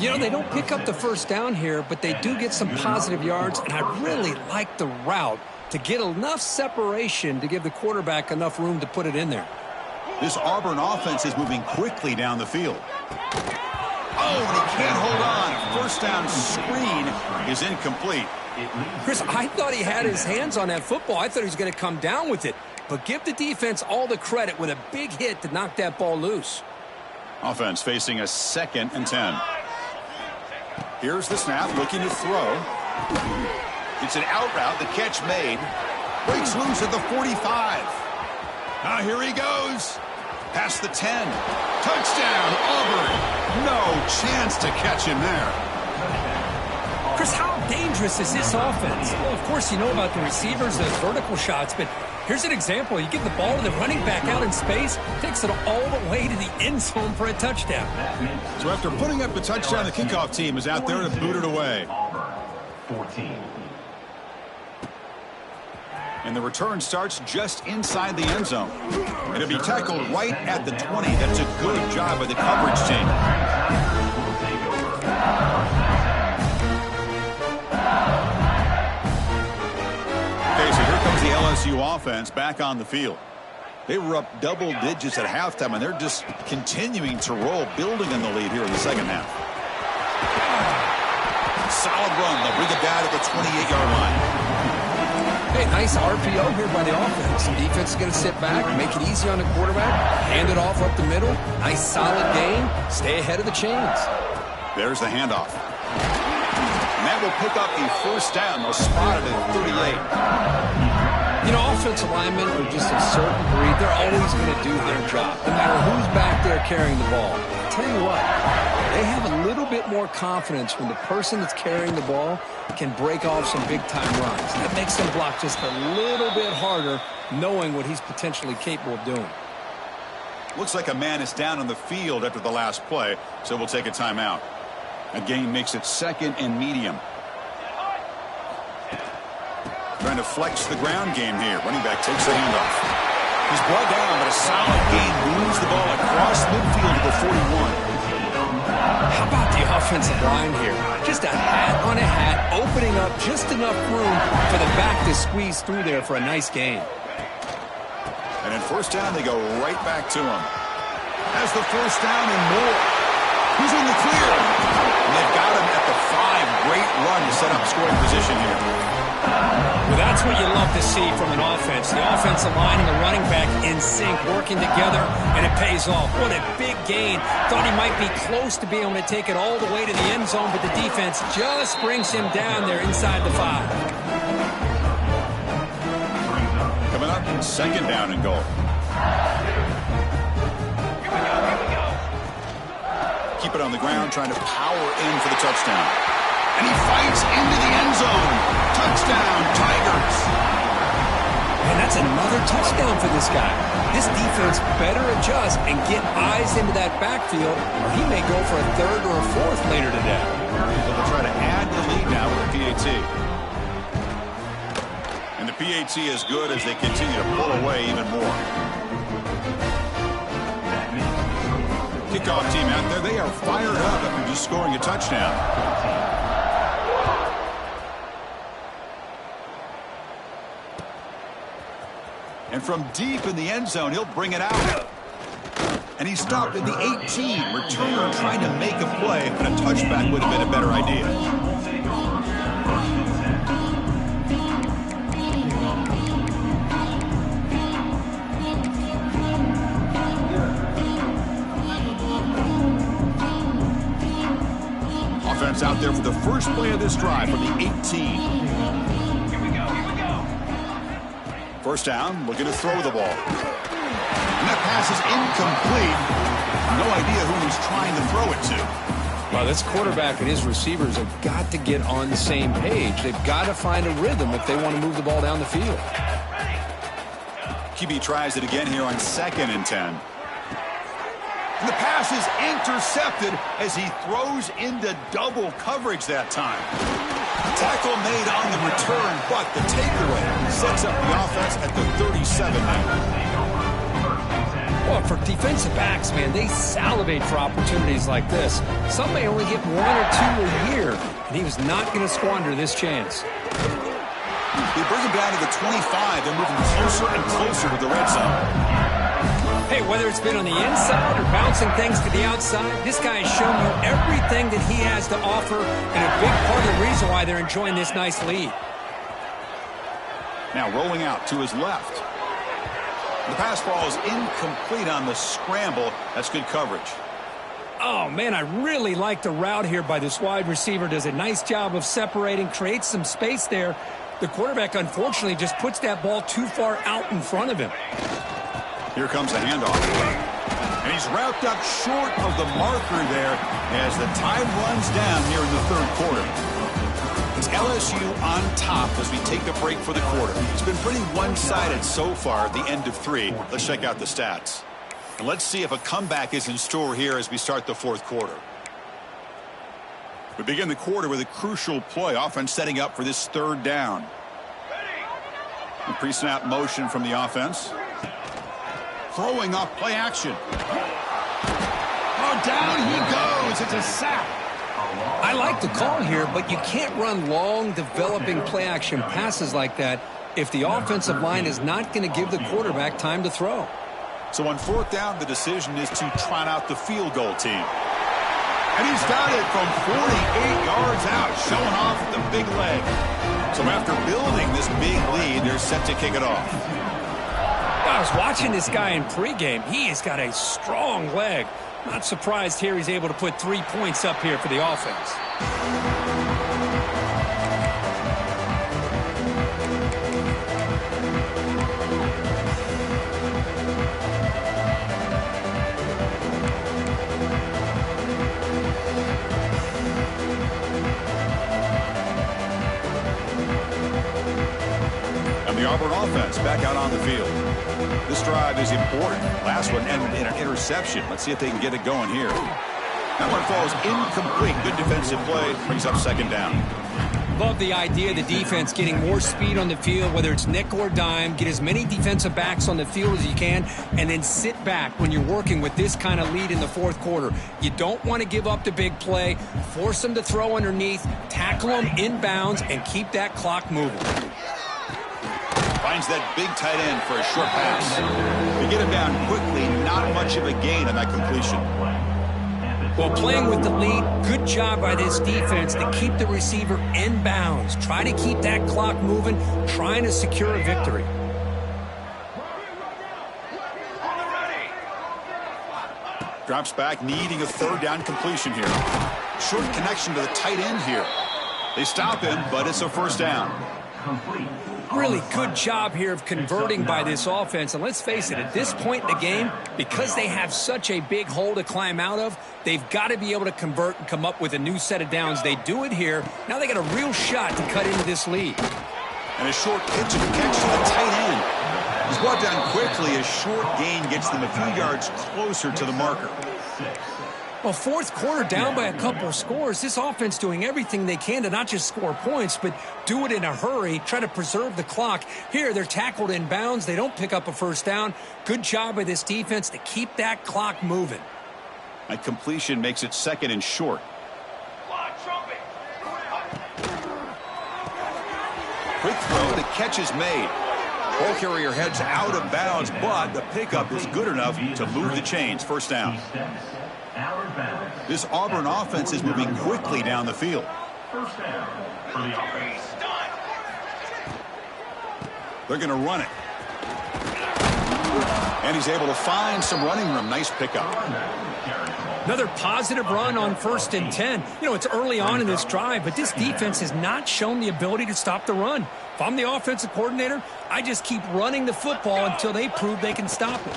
You know, they don't pick up the first down here, but they do get some positive yards, and I really like the route to get enough separation to give the quarterback enough room to put it in there. This Auburn offense is moving quickly down the field. Oh, and he can't hold on. First down screen is incomplete. Chris, I thought he had his hands on that football. I thought he was going to come down with it. But give the defense all the credit with a big hit to knock that ball loose. Offense facing a 2nd and 10. Here's the snap, looking to throw. It's an out route. The catch made. Breaks loose at the 45. Now here he goes. Past the 10. Touchdown, Auburn. No chance to catch him there. Chris, how dangerous is this offense? Well, of course, you know about the receivers, those vertical shots, but here's an example. You give the ball to the running back out in space, takes it all the way to the end zone for a touchdown. So after putting up the touchdown, the kickoff team is out there to boot it away. 14. And the return starts just inside the end zone. It'll be tackled right at the 20. That's a good job by the coverage team. Okay, so here comes the LSU offense back on the field. They were up double digits at halftime, and they're just continuing to roll, building on the lead here in the second half. Solid run. They'll bring it down at the 28-yard line. Hey, nice RPO here by the offense. The defense is going to sit back, make it easy on the quarterback, hand it off up the middle. Nice solid gain. Stay ahead of the chains. There's the handoff. And that will pick up a first down. They'll spot it at 38. You know, offensive linemen are just a certain breed. They're always going to do their job, no matter who's back there carrying the ball. I'll tell you what, they have a little bit more confidence when the person that's carrying the ball can break off some big-time runs. That makes them block just a little bit harder, knowing what he's potentially capable of doing. Looks like a man is down on the field after the last play, so we'll take a timeout. A gain makes it 2nd and medium. Trying to flex the ground game here. Running back takes the handoff. He's brought down, but a solid gain moves the ball across midfield to the 41. How about the offensive line here? Just a hat on a hat, opening up just enough room for the back to squeeze through there for a nice gain. And in first down, they go right back to him. Has the first down and more. He's in the clear. And they've got him at the 5. Great run to set up scoring position here. Well, that's what you love to see from an offense. The offensive line and the running back in sync, working together, and it pays off. What a big gain. Thought he might be close to being able to take it all the way to the end zone, but the defense just brings him down there inside the 5. Coming up, 2nd down and goal. Keep it on the ground, trying to power in for the touchdown. And he fights into the end zone. Touchdown, Tigers. And that's another touchdown for this guy. This defense better adjust and get eyes into that backfield, or he may go for a 3rd or a 4th later today. They'll try to add the lead now with the PAT. And the PAT is good as they continue to pull away even more. Kickoff team out there, they are fired up after just scoring a touchdown. And from deep in the end zone, he'll bring it out. And he stopped at the 18. Returner trying to make a play, but a touchback would have been a better idea. Offense out there for the first play of this drive from the 18. First down, looking to throw the ball. And that pass is incomplete. No idea who he's trying to throw it to. Well, this quarterback and his receivers have got to get on the same page. They've got to find a rhythm if they want to move the ball down the field. QB tries it again here on 2nd and 10. And the pass is intercepted as he throws into double coverage that time. Tackle made on the return, but the takeaway sets up the offense at the 37. Well, for defensive backs, man, they salivate for opportunities like this. Some may only get 1 or 2 a year, and he was not going to squander this chance. They bring him down to the 25. They're moving closer and closer to the red zone. Hey, whether it's been on the inside or bouncing things to the outside, this guy has shown you everything that he has to offer, and a big part of the reason why they're enjoying this nice lead. Now rolling out to his left. The pass ball is incomplete on the scramble. That's good coverage. Oh, man, I really like the route here by this wide receiver. Does a nice job of separating, creates some space there. The quarterback, unfortunately, just puts that ball too far out in front of him. Here comes the handoff. And he's wrapped up short of the marker there as the time runs down here in the third quarter. It's LSU on top as we take a break for the quarter. It's been pretty one-sided so far at the end of 3. Let's check out the stats. And let's see if a comeback is in store here as we start the fourth quarter. We begin the quarter with a crucial play. Offense setting up for this third down. A pre-snap motion from the offense. Throwing off play action. Oh, down he goes. It's a sack. I like the call here, but you can't run long, developing play-action passes like that if the offensive line is not going to give the quarterback time to throw. So on fourth down, the decision is to trot out the field goal team. And he's got it from 48 yards out, showing off the big leg. So after building this big lead, they're set to kick it off. I was watching this guy in pregame. He has got a strong leg. Not surprised here he's able to put 3 points up here for the offense. And the Auburn offense back out on the field. This drive is important. Last one ended in an interception. Let's see if they can get it going here. That one falls incomplete. Good defensive play. Brings up second down. Love the idea of the defense getting more speed on the field, whether it's nickel or dime. Get as many defensive backs on the field as you can, and then sit back when you're working with this kind of lead in the fourth quarter. You don't want to give up the big play. Force them to throw underneath, tackle them inbounds, and keep that clock moving. Finds that big tight end for a short pass. They get him down quickly. Not much of a gain on that completion. Well, playing with the lead, good job by this defense to keep the receiver in bounds. Try to keep that clock moving, trying to secure a victory. Drops back, needing a third down completion here. Short connection to the tight end here. They stop him, but it's a first down. Really good job here of converting by this offense. And let's face it, at this point in the game, because they have such a big hole to climb out of, they've got to be able to convert and come up with a new set of downs. They do it here. Now they got a real shot to cut into this lead. And a short pitch and catch to the tight end. He's brought down quickly. A short gain gets them a few yards closer to the marker. Well, fourth quarter down by a couple of scores. This offense doing everything they can to not just score points, but do it in a hurry, try to preserve the clock. Here, they're tackled in bounds. They don't pick up a first down. Good job by this defense to keep that clock moving. That completion makes it second and short. Quick throw, the catch is made. Ball carrier heads out of bounds, but the pickup is good enough to move the chains. First down. This Auburn offense is moving quickly down the field. First down for the offense. They're going to run it. And he's able to find some running room. Nice pickup. Another positive run on 1st and 10. You know, it's early on in this drive, but this defense has not shown the ability to stop the run. If I'm the offensive coordinator, I just keep running the football until they prove they can stop it.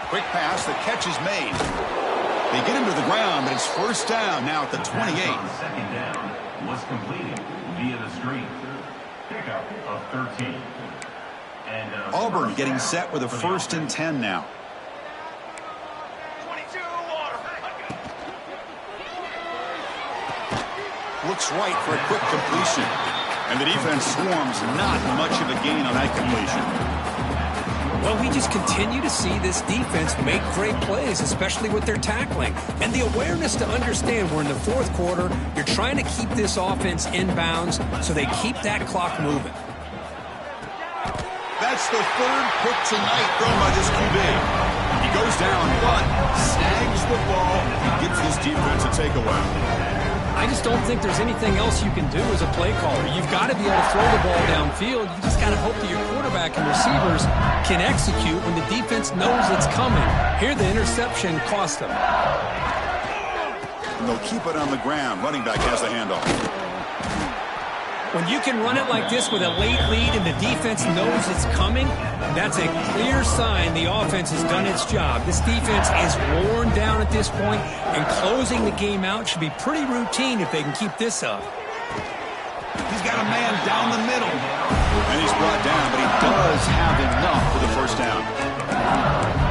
Quick pass, the catch is made. They get him to the ground, but it's first down now at the 28. Second down was completed via the screen. Pickup of 13. And Auburn getting set with a 1st and 10 now. Looks right for a quick completion. And the defense swarms, not much of a gain on that completion. Well, we just continue to see this defense make great plays, especially with their tackling. And the awareness to understand we're in the fourth quarter, you're trying to keep this offense in bounds so they keep that clock moving. That's the third pick tonight thrown by this QB. He goes down, but snags the ball and gives this defense a takeaway. I just don't think there's anything else you can do as a play caller. You've got to be able to throw the ball downfield. You just got to hope that your quarterback and receivers can execute when the defense knows it's coming. Here, the interception cost them. And they'll keep it on the ground. Running back has the handoff. When you can run it like this with a late lead and the defense knows it's coming, that's a clear sign the offense has done its job. This defense is worn down at this point, and closing the game out should be pretty routine if they can keep this up. He's got a man down the middle. And he's brought down, but he does have enough for the first down.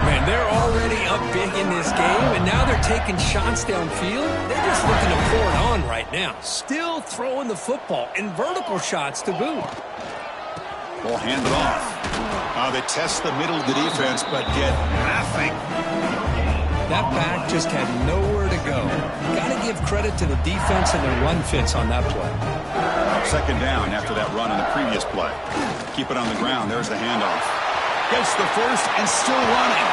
Man, they're already up big in this game, and now they're taking shots downfield. They're just looking to pour it on right now. Still throwing the football, and vertical shots to boot. Ball handed off. They test the middle of the defense, but get nothing. That back just had nowhere to go. Got to give credit to the defense and their run fits on that play. Second down after that run on the previous play. Keep it on the ground. There's the handoff. Gets the first and still running.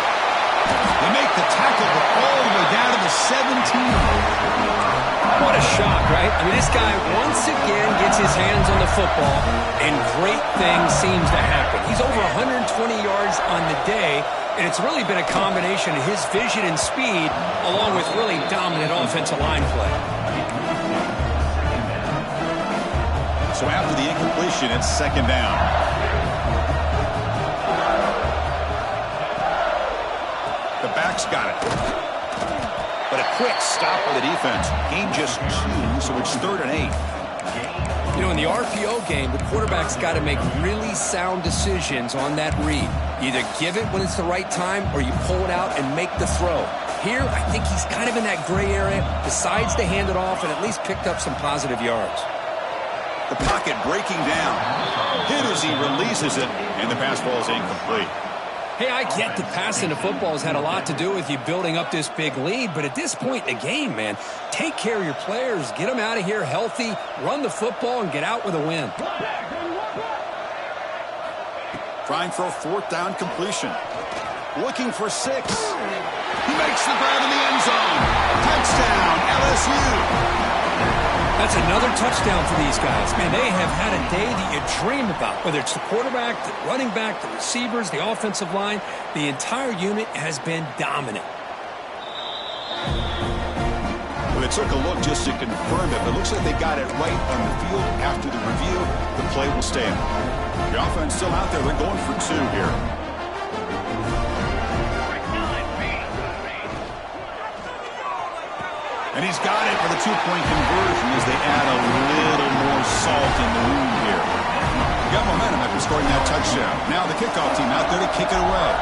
They make the tackle, but all the way down to the 17. What a shock, right? I mean, this guy once again gets his hands on the football, and great things seems to happen. He's over 120 yards on the day, and it's really been a combination of his vision and speed, along with really dominant offensive line play. So after the incompletion, it's second down. The back's got it. But a quick stop by the defense. Gain just 2, so it's 3rd and 8. You know, in the RPO game, the quarterback's got to make really sound decisions on that read. Either give it when it's the right time or you pull it out and make the throw. Here, I think he's kind of in that gray area, decides to hand it off and at least picked up some positive yards. The pocket breaking down. Hit as he releases it, and the pass ball is incomplete. Hey, I get that passing the football has had a lot to do with you building up this big lead, but at this point in the game, man, take care of your players, get them out of here healthy, run the football, and get out with a win. Trying for a 4th down completion. Looking for 6. He makes the grab in the end zone. Touchdown, LSU. That's another touchdown for these guys. Man, they have had a day that you dream about. Whether it's the quarterback, the running back, the receivers, the offensive line, the entire unit has been dominant. Well, it took a look just to confirm it, but it looks like they got it right on the field. After the review, the play will stand. The offense still out there. They're going for 2 here. And he's got it for the 2-point conversion as they add a little more salt in the wound here. They got momentum after scoring that touchdown. Now the kickoff team out there to kick it away.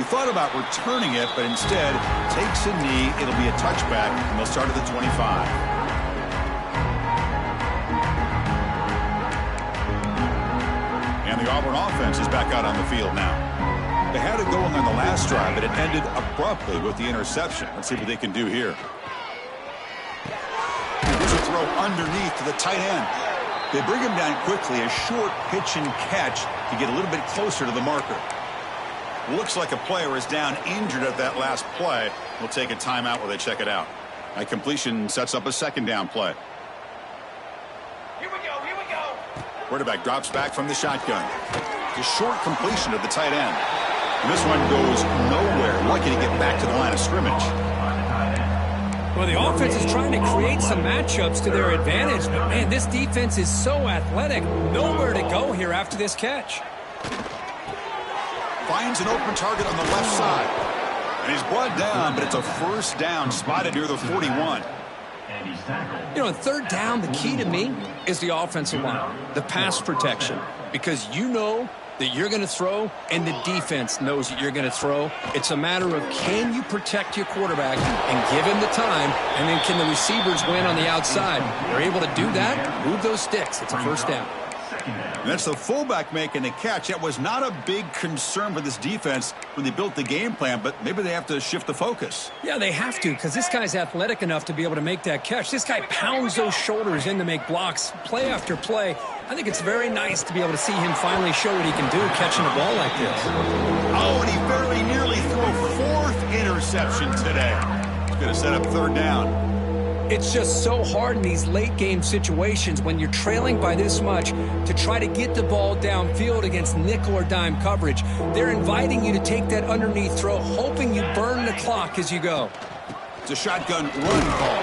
He thought about returning it, but instead takes a knee. It'll be a touchback, and they'll start at the 25. And the Auburn offense is back out on the field now. They had it going on the last drive, but it ended abruptly with the interception. Let's see what they can do here. Here's a throw underneath to the tight end. They bring him down quickly, a short pitch and catch to get a little bit closer to the marker. Looks like a player is down injured at that last play. We'll take a timeout while they check it out. That completion sets up a 2nd down play. Here we go. Quarterback drops back from the shotgun. It's a short completion to the tight end. And this one goes nowhere. Lucky to get back to the line of scrimmage. Well, the offense is trying to create some matchups to their advantage, but, man, this defense is so athletic. Nowhere to go here after this catch. Finds an open target on the left side. And he's brought down, but it's a 1st down spotted near the 41. You know, on 3rd down, the key to me is the offensive line, the pass protection, because you know that you're going to throw and the defense knows that you're going to throw. It's a matter of can you protect your quarterback and give him the time, and then can the receivers win on the outside? They're able to do that, move those sticks. It's a 1st down. And that's the fullback making the catch. That was not a big concern for this defense when they built the game plan, but maybe they have to shift the focus. Yeah, they have to, because this guy's athletic enough to be able to make that catch. This guy pounds those shoulders in to make blocks play after play. I think it's very nice to be able to see him finally show what he can do catching a ball like this. Oh, and he very nearly threw a fourth interception today. He's going to set up third down. It's just so hard in these late-game situations when you're trailing by this much to try to get the ball downfield against nickel or dime coverage. They're inviting you to take that underneath throw, hoping you burn the clock as you go. It's a shotgun run call.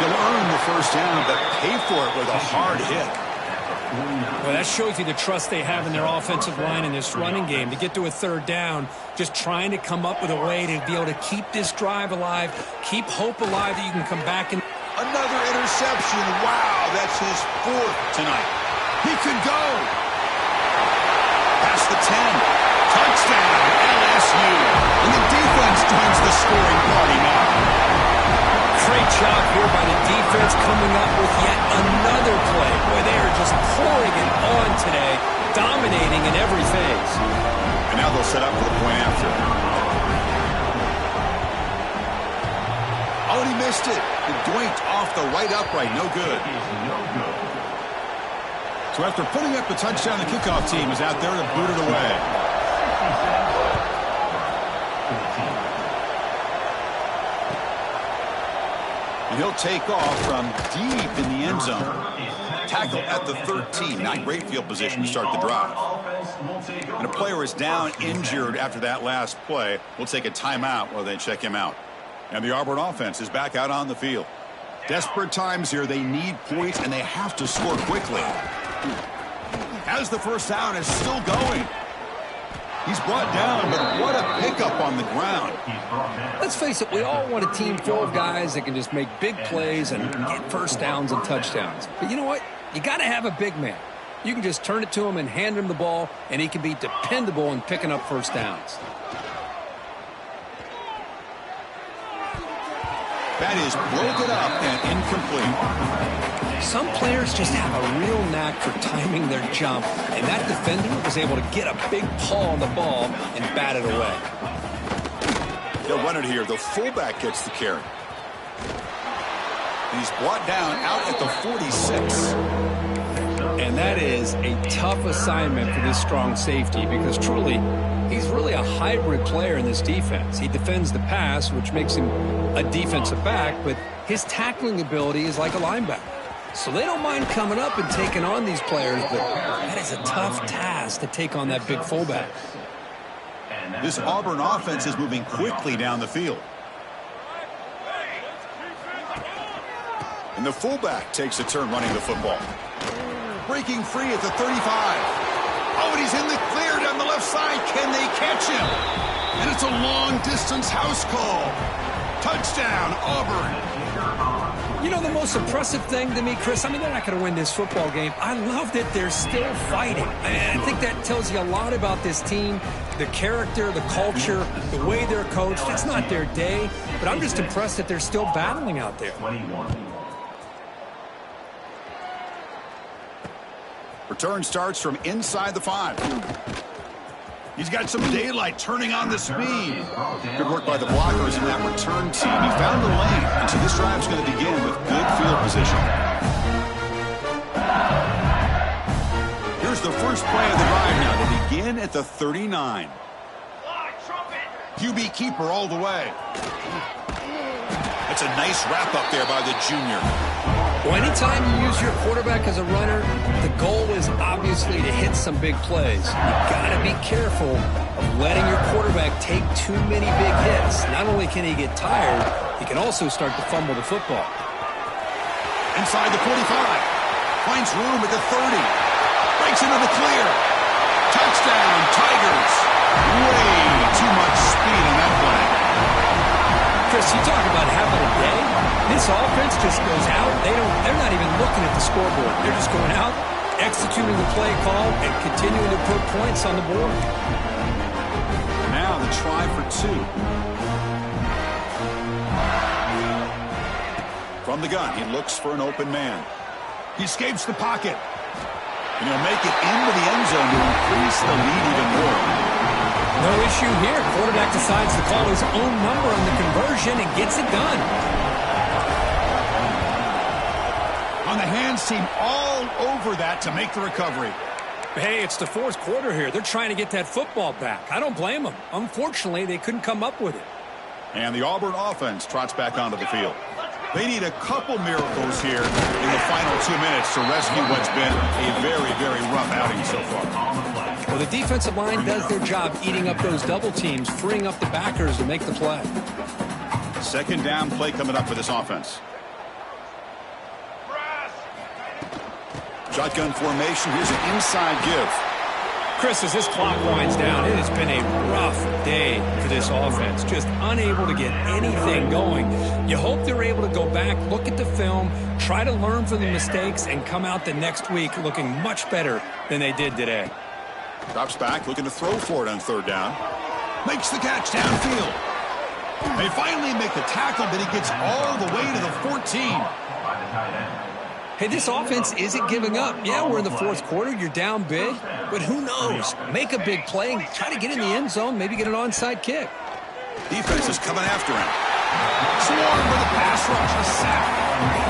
He'll earn the first down, but pay for it with a hard hit. Well, that shows you the trust they have in their offensive line in this running game. To get to a third down, just trying to come up with a way to be able to keep this drive alive, keep hope alive that you can come back and... Another interception. Wow, that's his fourth tonight. He could go. Past the 10. Touchdown, LSU. And the defense joins the scoring party now. Great job here by the defense coming up with yet another play. Boy, they are just pouring it on today, dominating in every phase. And now they'll set up for the point after. Oh, and he missed it. It doinked off the right upright. No good. So after putting up the touchdown, the kickoff team is out there to boot it away. And he'll take off from deep in the end zone. Tackle at the 13. Not great field position to start the drive. And a player is down injured after that last play. We'll take a timeout while they check him out. And the Auburn offense is back out on the field. Desperate times here. They need points, and they have to score quickly. As the first down is still going. He's brought down, but what a pickup on the ground. Let's face it, we all want a team full of guys that can just make big plays and get first downs and touchdowns. But you know what? You got to have a big man. You can just turn it to him and hand him the ball, and he can be dependable in picking up first downs. That is broken up and incomplete. Some players just have a real knack for timing their jump, and that defender was able to get a big paw on the ball and bat it away. They'll run it here. The fullback gets the carry. He's brought down out at the 46. And that is a tough assignment for this strong safety because truly, he's really a hybrid player in this defense. He defends the pass, which makes him a defensive back, but his tackling ability is like a linebacker. So they don't mind coming up and taking on these players, but that is a tough task to take on that big fullback. This Auburn offense is moving quickly down the field. And the fullback takes a turn running the football. Breaking free at the 35. Oh, and he's in the clear down the left side. Can they catch him? And it's a long-distance house call. Touchdown, Auburn. You know, the most impressive thing to me, Chris, I mean, they're not going to win this football game. I love that they're still fighting. And I think that tells you a lot about this team, the character, the culture, the way they're coached. It's not their day, but I'm just impressed that they're still battling out there. Return starts from inside the 5. He's got some daylight turning on the speed. Good work by the blockers in that return team. He found the lane, and so this drive's going to begin with good field position. Here's the first play of the drive now. They begin at the 39. QB keeper all the way. That's a nice wrap up there by the junior. Well, anytime you use your quarterback as a runner, the goal is obviously to hit some big plays. You've got to be careful of letting your quarterback take too many big hits. Not only can he get tired, he can also start to fumble the football. Inside the 45. Finds room at the 30. Breaks into the clear. Touchdown, Tigers. Way too much speed on that play. Chris, you talk about having a day. This offense just goes out. They're not even looking at the scoreboard. They're just going out, executing the play call, and continuing to put points on the board. Now the try for 2. From the gun, he looks for an open man. He escapes the pocket. And he'll make it into the end zone to increase the lead even more. No issue here. Quarterback decides to call his own number on the conversion and gets it done. On the defense seem all over that to make the recovery. Hey, it's the fourth quarter here. They're trying to get that football back. I don't blame them. Unfortunately, they couldn't come up with it. And the Auburn offense trots back onto the field. They need a couple miracles here in the final 2 minutes to rescue what's been a very, very rough outing so far. Well, the defensive line does their job eating up those double teams, freeing up the backers to make the play. Second down play coming up for this offense. Shotgun formation. Here's an inside give. Chris, as this clock winds down, it has been a rough day for this offense. Just unable to get anything going. You hope they're able to go back, look at the film, try to learn from the mistakes, and come out the next week looking much better than they did today. Drops back, looking to throw for it on third down. Makes the catch downfield. They finally make the tackle, but he gets all the way to the 14. Hey, this offense isn't giving up. Yeah, we're in the fourth quarter. You're down big. But who knows? Make a big play and try to get in the end zone, maybe get an onside kick. Defense is coming after him. Swarm with a pass rush, a sack.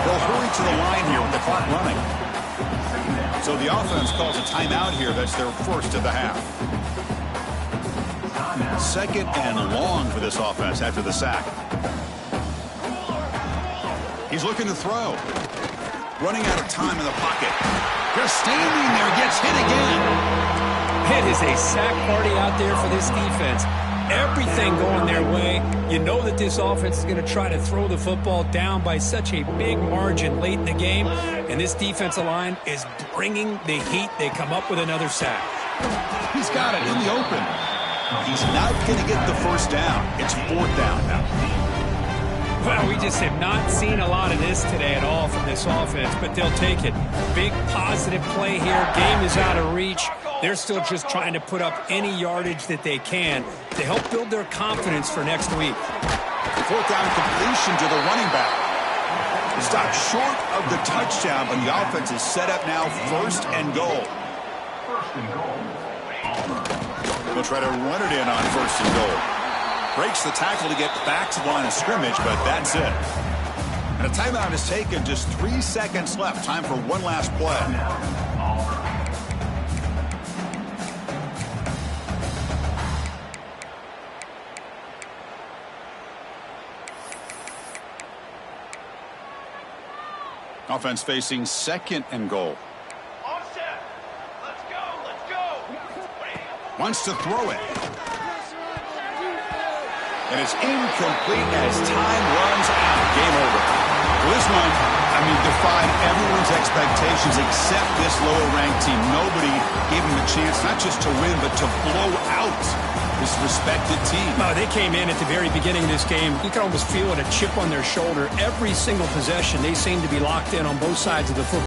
They'll hurry to the line here with the clock running. So the offense calls a timeout here. That's their first of the half. Second and long for this offense after the sack. He's looking to throw. Running out of time in the pocket. Just standing there, gets hit again. It is a sack party out there for this defense. Everything going their way. You know that this offense is going to try to throw the football down by such a big margin late in the game. And this defensive line is bringing the heat. They come up with another sack. He's got it in the open. He's not going to get the first down. It's fourth down now. Well, we just have not seen a lot of this today at all from this offense, but they'll take it. Big positive play here. Game is out of reach. They're still just trying to put up any yardage that they can to help build their confidence for next week. Fourth down completion to the running back. Stopped short of the touchdown, but the offense is set up now first and goal. They'll try to run it in on first and goal. Breaks the tackle to get back to the line of scrimmage, but that's it. And a timeout is taken. Just 3 seconds left. Time for one last play. Offense facing second and goal. Offset. Let's go. Wants to throw it. And it's incomplete as time runs out. Game over. Well, this one, defied everyone's expectations except this lower-ranked team. Nobody gave them a chance not just to win, but to blow out this respected team. No, they came in at the very beginning of this game. You can almost feel it, a chip on their shoulder. Every single possession, they seem to be locked in on both sides of the football.